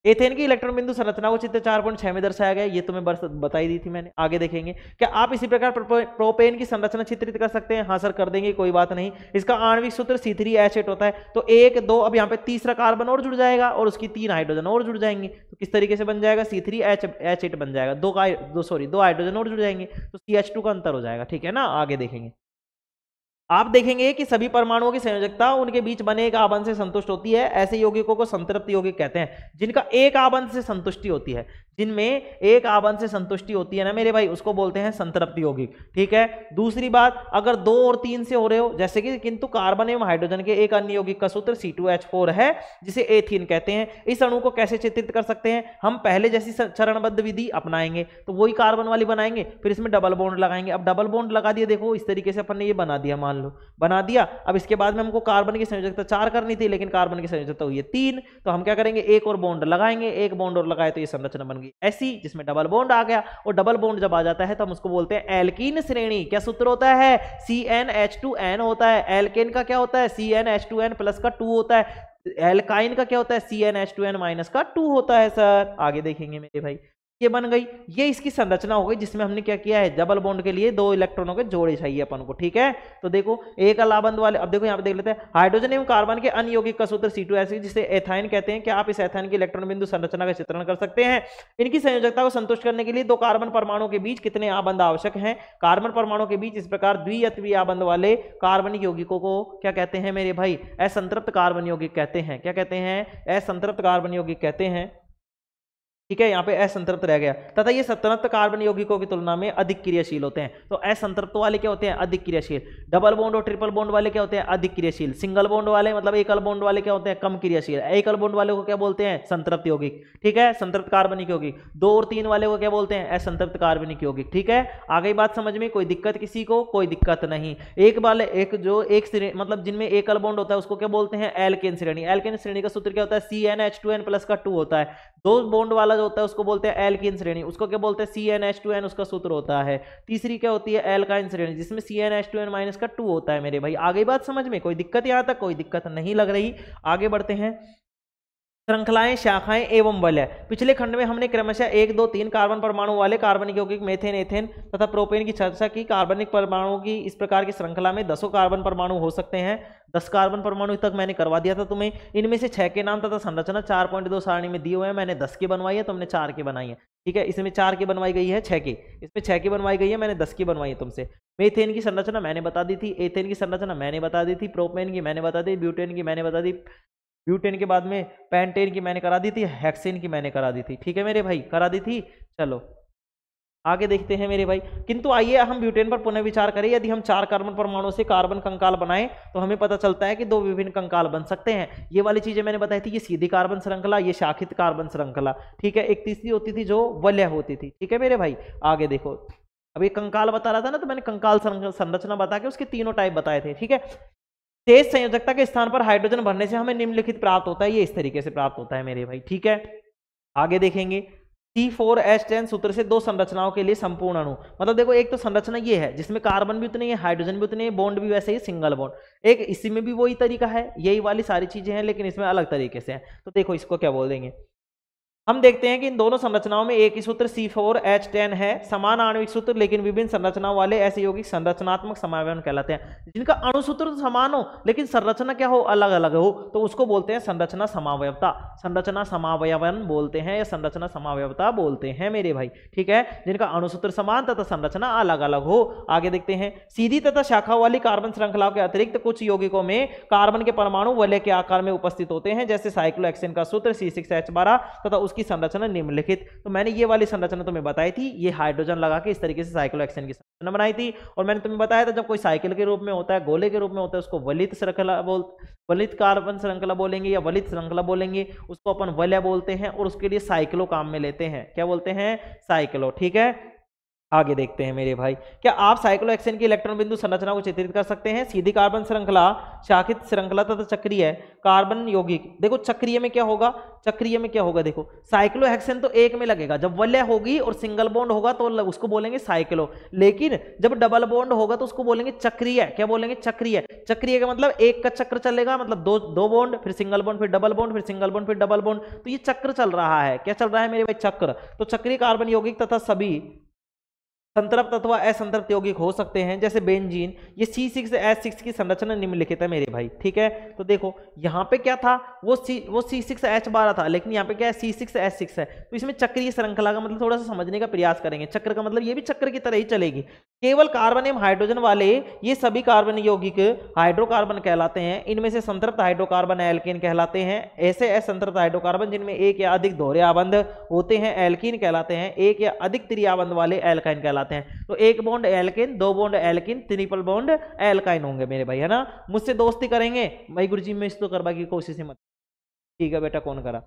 एथेन की इलेक्ट्रॉन बिंदु संरचना को चित्र 4.6 में दर्शाया गया, ये तुम्हें बताई दी थी मैंने। आगे देखेंगे क्या आप इसी प्रकार प्रोपेन की संरचना चित्रित कर सकते हैं? हाँ सर कर देंगे, कोई बात नहीं। इसका आणविक सूत्र C3H8 होता है, तो 1 2 अब यहाँ पे तीसरा कार्बन और जुड़ जाएगा और उसकी 3 हाइड्रोजन और जुड़ जाएंगे, तो किस तरीके से बन जाएगा? C3H8 बन जाएगा, 2 हाइड्रोजन और जुड़ जाएंगे, तो CH2 का अंतर हो जाएगा। ठीक है ना, आगे देखेंगे। आप देखेंगे कि सभी परमाणुओं की संयोजकता उनके बीच बने एक आबंध से संतुष्ट होती है। ऐसे यौगिकों को संतृप्त यौगिक कहते हैं, जिनका एक आबंध से संतुष्टि होती है, जिनमें एक आबंध से संतुष्टि होती है ना मेरे भाई, उसको बोलते हैं संतृप्त यौगिक। ठीक है, दूसरी बात, अगर 2 और 3 से हो रहे हो, जैसे कि किंतु कार्बन एवं हाइड्रोजन के एक अन्य यौगिक का सूत्र C2H4 है, जिसे एथीन कहते हैं। इस अणु को कैसे चित्रित कर सकते हैं? हम पहले जैसी चरणबद्ध विधि अपनाएंगे, तो वही कार्बन वाली बनाएंगे, फिर इसमें डबल बॉन्ड लगाएंगे। अब डबल बॉन्ड लगा दिया, देखो इस तरीके से अपन ने ये बना दिया, मान लो बना दिया। अब इसके बाद में हमको कार्बन की संयोजकता 4 करनी थी, लेकिन कार्बन की संयोजकता हुई है 3, तो हम क्या करेंगे? एक और बॉन्ड लगाएंगे, एक बॉन्ड और लगाए तो ये संरचना बन गई ऐसी, जिसमें डबल बॉन्ड आ गया। और डबल बॉन्ड जब आ जाता है तो हम उसको बोलते हैं एल्कीन श्रेणी। क्या सूत्र होता है? CnH2n होता है। एल्केन का क्या होता है? CnH2n प्लस का 2 होता है। एल्काइन का क्या होता है? CnH2n माइनस का 2 होता है सर। आगे देखेंगे मेरे भाई, ये बन गई, ये इसकी संरचना हो गई, जिसमें हमने क्या किया है? डबल बॉन्ड के लिए 2 इलेक्ट्रॉनों के जोड़े चाहिए अपन को। ठीक है, तो देखो एक अलाबंध वाले, अब देखो यहाँ पे देख लेते हैं, हाइड्रोजन एवं कार्बन के अन्य यौगिक का सूत्र C2H, जिसे एथाइन कहते हैं। क्या आप इस एथाइन की इलेक्ट्रॉन बिंदु संरचना का चित्रण कर सकते हैं? इनकी संयोजकता को संतुष्ट करने के लिए 2 कार्बन परमाणुओं के बीच कितने आबंध आवश्यक हैं? कार्बन परमाणुओं के बीच इस प्रकार द्विअत्वीय आबंध वाले कार्बनिक यौगिकों को क्या कहते हैं मेरे भाई? असंतृप्त कार्बन यौगिक कहते हैं। क्या कहते हैं? असंतृप्त कार्बन यौगिक कहते हैं। ठीक है, यहाँ पे असंतृप्त रह गया, तथा ये संतृप्त कार्बन यौगिकों की तुलना में अधिक क्रियाशील होते हैं। तो असंतृप्त वाले क्या होते हैं? अधिक क्रियाशील। डबल बॉन्ड और ट्रिपल बॉन्ड वाले क्या होते हैं? अधिक क्रियाशील। सिंगल बॉन्ड वाले मतलब एकल बॉन्ड वाले क्या होते हैं? कम क्रियाशील। एकल बॉन्ड वाले को क्या बोलते हैं? संतृप्त यौगिक। ठीक है, संतृप्त कार्बनिक यौगिक। 2 और 3 वाले को क्या बोलते हैं? असंतृप्त कार्बनिक यौगिक। ठीक है, आ गई बात समझ में? कोई दिक्कत किसी को? कोई दिक्कत नहीं। एक वाले एक मतलब जिनमें एकल बॉन्ड होता है उसको क्या बोलते हैं? एल्केन श्रेणी। एल्केन श्रेणी का सूत्र क्या होता है? CnH2n प्लस का 2 होता है। 2 बॉन्ड वाला जो होता है उसको बोलते हैं एल्कीन श्रेणी, उसको क्या बोलते हैं? CnH2n, उसका सूत्र होता है। तीसरी क्या होती है? एल्काइन श्रेणी, जिसमें CnH2n माइनस का 2 होता है मेरे भाई। आगे बात समझ में? कोई दिक्कत यहां तक? कोई दिक्कत नहीं लग रही। आगे बढ़ते हैं। श्रृंखलाएं, शाखाएं एवं वलय। पिछले खंड में हमने क्रमशः 1 2 3 कार्बन परमाणु वाले कार्बनिक यौगिक मेथेन, एथेन तथा प्रोपेन की चर्चा की। कार्बनिक परमाणुओं की इस प्रकार की श्रृंखला में 10 कार्बन परमाणु हो सकते हैं। 10 कार्बन परमाणु तक मैंने करवा दिया था तुम्हें। इनमें से 6 के नाम तथा संरचना 4.2 सारणी में दिए हुए हैं। मैंने 10 की बनवाई है, तुमने 4 की बनाई है। ठीक है, इसमें 4 की बनवाई गई है, 6 की इसमें 6 की बनवाई गई है, मैंने 10 की बनवाई है तुमसे। मेथेन की संरचना मैंने बता दी थी, एथेन की संरचना मैंने बता दी थी, प्रोपेन की मैंने बता दी, ब्यूटेन की मैंने बता दी, ब्यूटेन के बाद में पेंटेन की मैंने करा दी थी, हेक्सेन की मैंने करा दी थी। ठीक है मेरे भाई, करा दी थी। चलो आगे देखते हैं मेरे भाई। किंतु आइए हम ब्यूटेन पर पुनः विचार करें। यदि हम 4 कार्बन परमाणुओं से कार्बन कंकाल बनाएं तो हमें पता चलता है कि 2 विभिन्न कंकाल बन सकते हैं। ये वाली चीजें मैंने बताई थी, ये सीधी कार्बन श्रृंखला, ये शाखित कार्बन श्रृंखला। ठीक है, एक तीसरी होती थी जो वलय होती थी। ठीक है मेरे भाई, आगे देखो। अब ये कंकाल बता रहा था ना, तो मैंने कंकाल संरचना बता के उसके 3 टाइप बताए थे। ठीक है, तेज संयोजकता के स्थान पर हाइड्रोजन भरने से हमें निम्नलिखित प्राप्त होता है, ये इस तरीके से प्राप्त होता है मेरे भाई। ठीक है, आगे देखेंगे। C4H10 सूत्र से 2 संरचनाओं के लिए संपूर्ण अणु, मतलब देखो एक तो संरचना ये है जिसमें कार्बन भी उतने ही, हाइड्रोजन भी उतने ही, बॉन्ड भी वैसे ही सिंगल बॉन्ड। एक इसी में भी वही तरीका है, यही वाली सारी चीजें हैं, लेकिन इसमें अलग तरीके से है। तो देखो इसको क्या बोल देंगे, हम देखते हैं कि इन दोनों संरचनाओं में एक ही सूत्र C4H10 है, समान आणविक सूत्र लेकिन विभिन्न संरचनाओं वाले ऐसे यौगिक संरचनात्मक समावयव कहलाते हैं। जिनका अणु सूत्र तो समान हो लेकिन संरचना क्या हो, अलग अलग हो, तो उसको बोलते हैं संरचना समावयवता। संरचना समावयवन बोलते हैं या संरचना समावयवता बोलते हैं मेरे भाई। ठीक है, जिनका अणु सूत्र समान तथा संरचना अलग अलग हो। आगे देखते हैं। सीधी तथा शाखा वाली कार्बन श्रृंखलाओं के अतिरिक्त कुछ यौगिकों में कार्बन के परमाणु वलय के आकार में उपस्थित होते हैं, जैसे साइक्लोहेक्सेन का सूत्र C6H12 तथा की संरचना निम्नलिखित। तो मैंने ये वाली संरचना तुम्हें बताई थी, ये हाइड्रोजन लगा के इस तरीके से साइक्लोहेक्सेन की संरचना बनाई थी। और मैंने तुम्हें बताया था जब कोई साइकिल के रूप में होता है, गोले के रूप में होता है, उसको वलित श्रृंखला वलित कार्बन श्रृंखला बोलेंगे या वलित श्रृंखला बोलेंगे, उसको अपन वलय बोलते हैं और उसके लिए साइक्लो काम में लेते हैं। क्या बोलते हैं? साइक्लो। ठीक है, आगे देखते हैं मेरे भाई, क्या आप साइक्लोहेक्सेन की इलेक्ट्रॉन बिंदु संरचना को चित्रित कर सकते हैं? सीधी कार्बन श्रृंखला, शाखित श्रृंखला तथा चक्रीय कार्बन यौगिक। देखो चक्रीय में क्या होगा, चक्रीय में क्या होगा, देखो साइक्लोहेक्सेन तो एक में लगेगा, जब वलय होगी और सिंगल बॉन्ड होगा तो उसको बोलेंगे साइक्लो, लेकिन जब डबल बॉन्ड होगा तो उसको बोलेंगे चक्रीय। क्या बोलेंगे? चक्रीय। चक्रीय का मतलब एक का चक्र चलेगा, मतलब दो बॉन्ड, फिर सिंगल बॉन्ड, फिर डबल बॉन्ड, फिर सिंगल बॉन्ड, फिर डबल बॉन्ड, तो ये चक्र चल रहा है। क्या चल रहा है मेरे भाई? चक्र। तो चक्रीय कार्बन यौगिक तथा सभी संतृप्त अथवा असंतृप्त यौगिक हो सकते हैं, जैसे बेंजीन। ये C6H6 की संरचना निम्नलिखित है मेरे भाई, ठीक है। तो देखो यहाँ पे क्या था, वो C6H12 था, लेकिन यहाँ पे क्या है, C6H6 है। तो इसमें चक्रीय श्रृंखला का मतलब थोड़ा सा समझने का प्रयास करेंगे। चक्र का मतलब ये भी चक्र की तरह ही चलेगी। केवल कार्बन एवं हाइड्रोजन वाले ये सभी कार्बन यौगिक हाइड्रोकार्बन कहलाते हैं। इनमें से संतृप्त हाइड्रोकार्बन एल्केन कहलाते हैं। ऐसे असंतृप्त हाइड्रोकार्बन जिनमें एक या अधिक दोहरे आबंध होते हैं एल्कीन कहलाते हैं। एक या अधिक त्रिआबंध वाले एल्काइन कहलाते हैं। तो एक बॉन्ड एल्केन, दो bond alkene, triple bond alkyne होंगे मेरे भाई, है ना। मुझसे दोस्ती करेंगे भाई गुरुजी, मैं इसको करवा की कोशिश मत। ठीक है बेटा, कौन करा?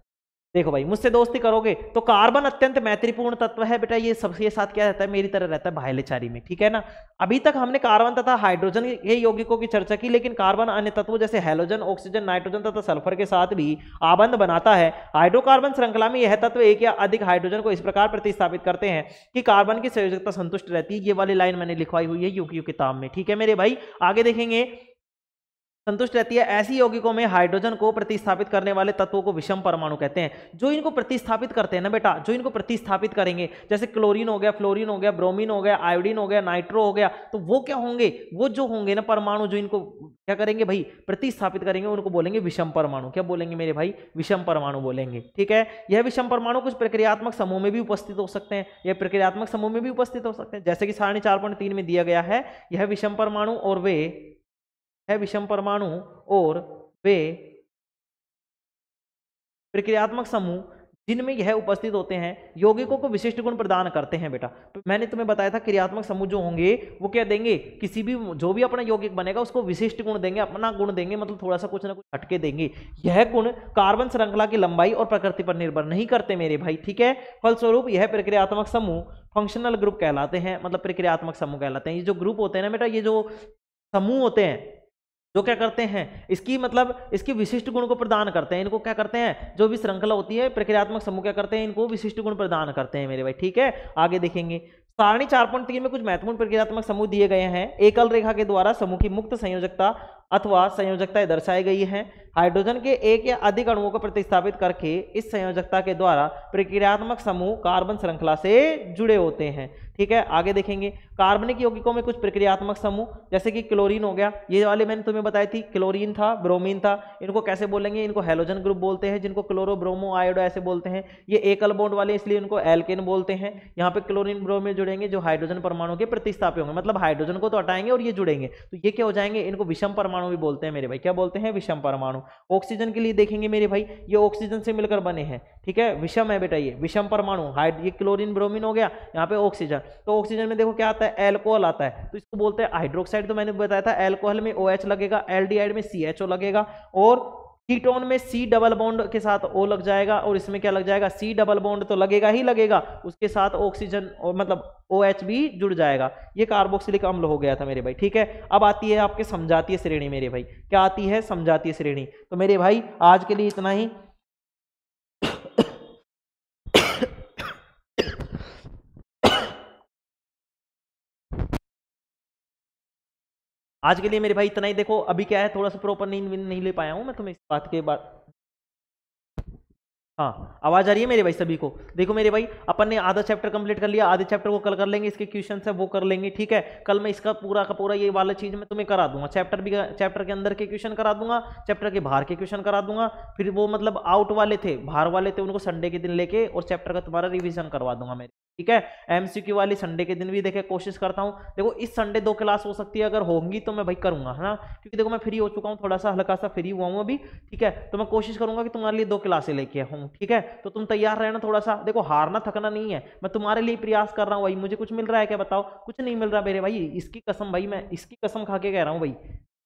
देखो भाई, मुझसे दोस्ती करोगे तो कार्बन अत्यंत मैत्रीपूर्ण तत्व है बेटा। ये सबके साथ क्या रहता है, मेरी तरह रहता है भाईचारे में, ठीक है ना। अभी तक हमने कार्बन तथा हाइड्रोजन के यौगिकों की चर्चा की, लेकिन कार्बन अन्य तत्वों जैसे हैलोजन, ऑक्सीजन, नाइट्रोजन तथा सल्फर के साथ भी आबंध बनाता है। हाइड्रोकार्बन श्रृंखला में यह तत्व एक या अधिक हाइड्रोजन को इस प्रकार प्रतिस्थापित करते हैं कि कार्बन की संयोजकता संतुष्ट रहती है। ये वाली लाइन मैंने लिखवाई हुई है यूक्यू किताब में, ठीक है मेरे भाई। आगे देखेंगे, संतुष्ट रहती है। ऐसी यौगिकों में हाइड्रोजन को प्रतिस्थापित करने वाले तत्वों को विषम परमाणु कहते हैं। जो इनको प्रतिस्थापित करते हैं ना बेटा, जो इनको प्रतिस्थापित करेंगे, जैसे क्लोरीन हो गया, फ्लोरीन हो गया, ब्रोमीन हो गया, आयोडीन हो गया, नाइट्रो हो गया, तो वो क्या होंगे, वो जो होंगे ना परमाणु, जो इनको क्या करेंगे भाई, प्रतिस्थापित करेंगे, उनको बोलेंगे विषम परमाणु। क्या बोलेंगे मेरे भाई? विषम परमाणु बोलेंगे, ठीक है। यह विषम परमाणु कुछ प्रक्रियात्मक समूह में भी उपस्थित हो सकते हैं। यह प्रक्रियात्मक समूह में भी उपस्थित हो सकते हैं, जैसे कि सारणी 4.3 में दिया गया है। यह विषम परमाणु और वे है विषम परमाणु और वे प्रक्रियात्मक समूह जिनमें यह उपस्थित होते हैं यौगिकों को विशिष्ट गुण प्रदान करते हैं बेटा। मैंने तुम्हें बताया था क्रियात्मक समूह जो होंगे वो क्या देंगे, किसी भी जो भी अपना यौगिक बनेगा उसको विशिष्ट गुण देंगे, अपना गुण देंगे, मतलब थोड़ा सा कुछ ना कुछ हटके देंगे। यह गुण कार्बन श्रृंखला की लंबाई और प्रकृति पर निर्भर नहीं करते मेरे भाई, ठीक है। फलस्वरूप यह प्रक्रियात्मक समूह फंक्शनल ग्रुप कहलाते हैं, मतलब प्रक्रियात्मक समूह कहलाते हैं। ये जो ग्रुप होते हैं ना बेटा, ये जो समूह होते हैं जो क्या करते हैं, इसकी मतलब इसकी विशिष्ट गुण को प्रदान करते हैं। इनको क्या करते हैं, जो भी श्रृंखला होती है प्रक्रियात्मक समूह क्या करते हैं, इनको विशिष्ट गुण प्रदान करते हैं मेरे भाई, ठीक है। आगे देखेंगे, सारणी 4.3 में कुछ महत्वपूर्ण प्रक्रियात्मक समूह दिए गए हैं। एकल रेखा के द्वारा समूह की मुक्त संयोजकता अथवा संयोजकताएं दर्शाई गई हैं। हाइड्रोजन के एक या अधिक अणुओं को प्रतिस्थापित करके इस संयोजकता के द्वारा प्रक्रियात्मक समूह कार्बन श्रृंखला से जुड़े होते हैं, ठीक है। आगे देखेंगे, कार्बनिक यौगिकों में कुछ प्रक्रियात्मक समूह जैसे कि क्लोरीन हो गया, ये वाले मैंने तुम्हें बताई थी, क्लोरीन था, ब्रोमीन था, इनको कैसे बोलेंगे, इनको हैलोजन ग्रुप बोलते हैं, जिनको क्लोरो ब्रोमो आयोडो ऐसे बोलते हैं। ये एकल बॉन्ड वाले इसलिए इनको एल्केन बोलते हैं। यहाँ पे क्लोरीन ब्रोमीन जुड़ेंगे जो हाइड्रोजन परमाणु के प्रतिस्थापी होंगे, मतलब हाइड्रोजन को तो हटाएंगे और ये जुड़ेंगे, तो ये क्या हो जाएंगे, इनको विषम परमाणु भी बोलते हैं मेरे भाई। क्या बोलते हैं? विषम परमाणु। ऑक्सीजन के लिए देखेंगे मेरे भाई, ये ऑक्सीजन से मिलकर बने हैं, ठीक है, विषम है बेटा, ये विषम परमाणु। ये क्लोरीन ब्रोमीन हो गया, यहाँ पे ऑक्सीजन, तो ऑक्सीजन में देखो क्या आता है, एल्कोहल आता है, तो इसको बोलते हैं हाइड्रोक्साइड। तो मैंने बताया था एल्कोहल में OH लगेगा, एल्डिहाइड में CHO लगेगा, और कीटोन में C डबल बॉन्ड के साथ O लग जाएगा, और इसमें क्या लग जाएगा, C डबल बॉन्ड तो लगेगा ही लगेगा, उसके साथ ऑक्सीजन और मतलब OH भी जुड़ जाएगा। ये कार्बोक्सिलिक अम्ल हो गया था मेरे भाई, ठीक है। अब आती है आपके समझातीय श्रेणी मेरे भाई, क्या आती है, समझातीय श्रेणी। तो मेरे भाई आज के लिए इतना ही। आज के लिए मेरे भाई इतना ही। देखो अभी क्या है, थोड़ा सा प्रॉपर नींद नहीं ले पाया हूं मैं, तुम्हें इस बात के बाद। हाँ, आवाज आ रही है मेरे भाई सभी को? देखो मेरे भाई, अपन ने आधा चैप्टर कंप्लीट कर लिया, आधे चैप्टर को कल कर लेंगे, इसके क्वेश्चन है वो कर लेंगे, ठीक है। कल मैं इसका पूरा का पूरा ये वाला चीज मैं तुम्हें करा दूंगा, चैप्टर के अंदर के क्वेश्चन करा दूंगा, चैप्टर के बाहर के क्वेश्चन करा दूंगा, फिर वो मतलब आउट वाले थे, बाहर वाले थे, उनको संडे के दिन लेके और चैप्टर का तुम्हारा रिविजन करवा दूंगा मेरे, ठीक है। MCQ वाली संडे के दिन भी देखे कोशिश करता हूँ। देखो इस संडे 2 क्लास हो सकती है, अगर होंगी तो मैं भाई करूंगा, है ना, क्योंकि देखो मैं फ्री हो चुका हूँ, थोड़ा सा हल्का सा फ्री हुआ हूँ अभी, ठीक है। तो मैं कोशिश करूंगा कि तुम्हारे लिए 2 क्लासें लेके आऊँ, ठीक है। तो तुम तैयार रहना थोड़ा सा, देखो हारना थकना नहीं है, मैं तुम्हारे लिए प्रयास कर रहा हूँ भाई। मुझे कुछ मिल रहा है क्या, बताओ? कुछ नहीं मिल रहा मेरे भाई, इसकी कसम भाई, मैं इसकी कसम खा के कह रहा हूँ भाई,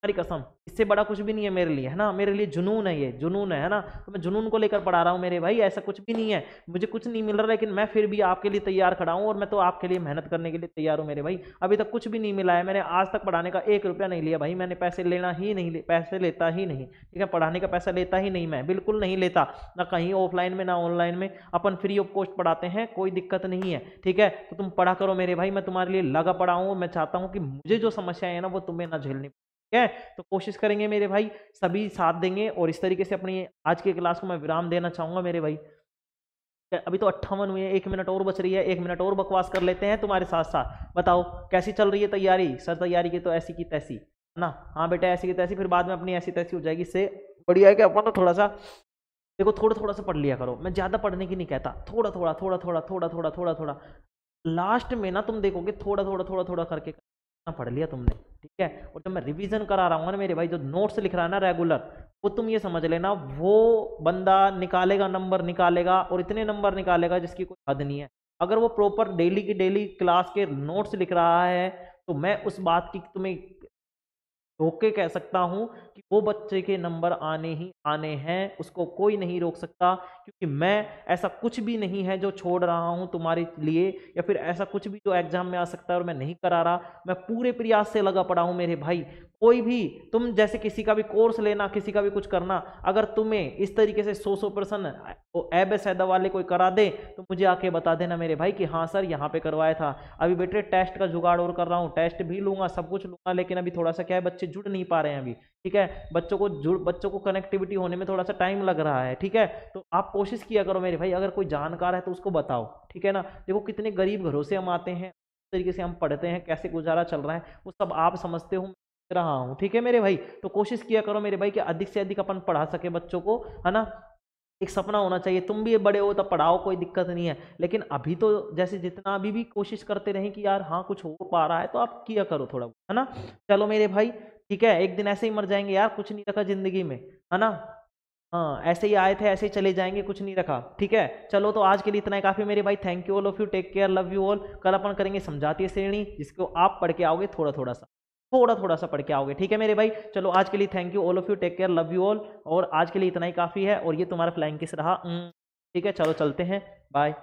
हमारी कसम, इससे बड़ा कुछ भी नहीं है मेरे लिए, है ना। मेरे लिए जुनून है, ये जुनून है ना। तो मैं जुनून को लेकर पढ़ा रहा हूँ मेरे भाई, ऐसा कुछ भी नहीं है। मुझे कुछ नहीं मिल रहा, लेकिन मैं फिर भी आपके लिए तैयार खड़ा हूँ, और मैं तो आपके लिए मेहनत करने के लिए तैयार हूँ मेरे भाई। अभी तक कुछ भी नहीं मिला है, मैंने आज तक पढ़ाने का 1 रुपया नहीं लिया भाई। मैंने पैसे लेना ही नहीं, पैसे लेता ही नहीं, ठीक है। पढ़ाने का पैसा लेता ही नहीं, मैं बिल्कुल नहीं लेता, ना कहीं ऑफलाइन में ना ऑनलाइन में। अपन फ्री ऑफ कॉस्ट पढ़ाते हैं, कोई दिक्कत नहीं है, ठीक है। तो तुम पढ़ा करो मेरे भाई, मैं तुम्हारे लिए लगा पड़ा हूँ। मैं चाहता हूँ कि मुझे जो समस्याएं है ना वो तुम्हें ना झेलनी, ठीक है। तो कोशिश करेंगे मेरे भाई, सभी साथ देंगे, और इस तरीके से अपनी आज की क्लास को मैं विराम देना चाहूंगा मेरे भाई। अभी तो 58 हुए हैं, 1 मिनट और बच रही है, 1 मिनट और बकवास कर लेते हैं तुम्हारे साथ साथ। बताओ कैसी चल रही है तैयारी? सर तैयारी की तो ऐसी की तैसी, है ना। हाँ बेटा ऐसी की तैसी, फिर बाद में अपनी ऐसी तैसी हो जाएगी। इससे बढ़िया है कि अपन तो थोड़ा सा, देखो थोड़ा थोड़ा सा पढ़ लिया करो। मैं ज्यादा पढ़ने की नहीं कहता, थोड़ा थोड़ा थोड़ा थोड़ा थोड़ा थोड़ा थोड़ा थोड़ा, लास्ट में ना तुम देखोगे थोड़ा थोड़ा थोड़ा थोड़ा करके पढ़ लिया तुमने, ठीक है। और जब मैं रिवीजन करा रहा हूँ ना मेरे भाई, जो नोट्स लिख रहा है ना रेगुलर, वो तुम ये समझ लेना, वो बंदा निकालेगा, नंबर निकालेगा, और इतने नंबर निकालेगा जिसकी कोई हद नहीं है। अगर वो प्रॉपर डेली की डेली क्लास के नोट्स लिख रहा है, तो मैं उस बात की तुम्हें रोके कह सकता हूं कि वो बच्चे के नंबर आने ही आने हैं, उसको कोई नहीं रोक सकता। क्योंकि मैं ऐसा कुछ भी नहीं है जो छोड़ रहा हूं तुम्हारे लिए, या फिर ऐसा कुछ भी जो एग्जाम में आ सकता है और मैं नहीं करा रहा। मैं पूरे प्रयास से लगा पड़ा हूं मेरे भाई। कोई भी, तुम जैसे किसी का भी कोर्स लेना, किसी का भी कुछ करना, अगर तुम्हें इस तरीके से 100% एबेसैदा वाले कोई करा दे, तो मुझे आके बता देना मेरे भाई कि हाँ सर यहाँ पे करवाया था। अभी बेटे टेस्ट का जुगाड़ और कर रहा हूँ, टेस्ट भी लूंगा, सब कुछ लूंगा, लेकिन अभी थोड़ा सा क्या है, बच्चे जुड़ नहीं पा रहे हैं अभी, ठीक है। बच्चों को कनेक्टिविटी होने में थोड़ा सा टाइम लग रहा है, ठीक है। तो आप कोशिश किया करो मेरे भाई, अगर कोई जानकार है तो उसको बताओ, ठीक है ना। देखो कितने गरीब घरों से हम आते हैं, तरीके से हम पढ़ते हैं, कैसे गुजारा चल रहा है वो सब आप समझते हो, रहा हूँ, ठीक है मेरे भाई। तो कोशिश किया करो मेरे भाई कि अधिक से अधिक अपन पढ़ा सके बच्चों को, है ना। एक सपना होना चाहिए, तुम भी बड़े हो तब पढ़ाओ, कोई दिक्कत नहीं है, लेकिन अभी तो जैसे जितना अभी भी कोशिश करते रहें कि यार हाँ कुछ हो पा रहा है, तो आप किया करो थोड़ा, है ना। चलो मेरे भाई, ठीक है, एक दिन ऐसे ही मर जाएंगे यार, कुछ नहीं रखा जिंदगी में, है ना। हाँ ऐसे ही आए थे ऐसे ही चले जाएंगे, कुछ नहीं रखा, ठीक है। चलो तो आज के लिए इतना ही काफी मेरे भाई। Thank you all of you, take care, love you all. कल अपन करेंगे समझाती श्रेणी, जिसको आप पढ़ के आओगे थोड़ा थोड़ा सा पढ़ के आओगे, ठीक है मेरे भाई। चलो आज के लिए thank you all of you, take care, love you all. और आज के लिए इतना ही काफी है, और ये तुम्हारा फ्लाइंग किस रहा, ठीक है। चलो चलते हैं, बाय।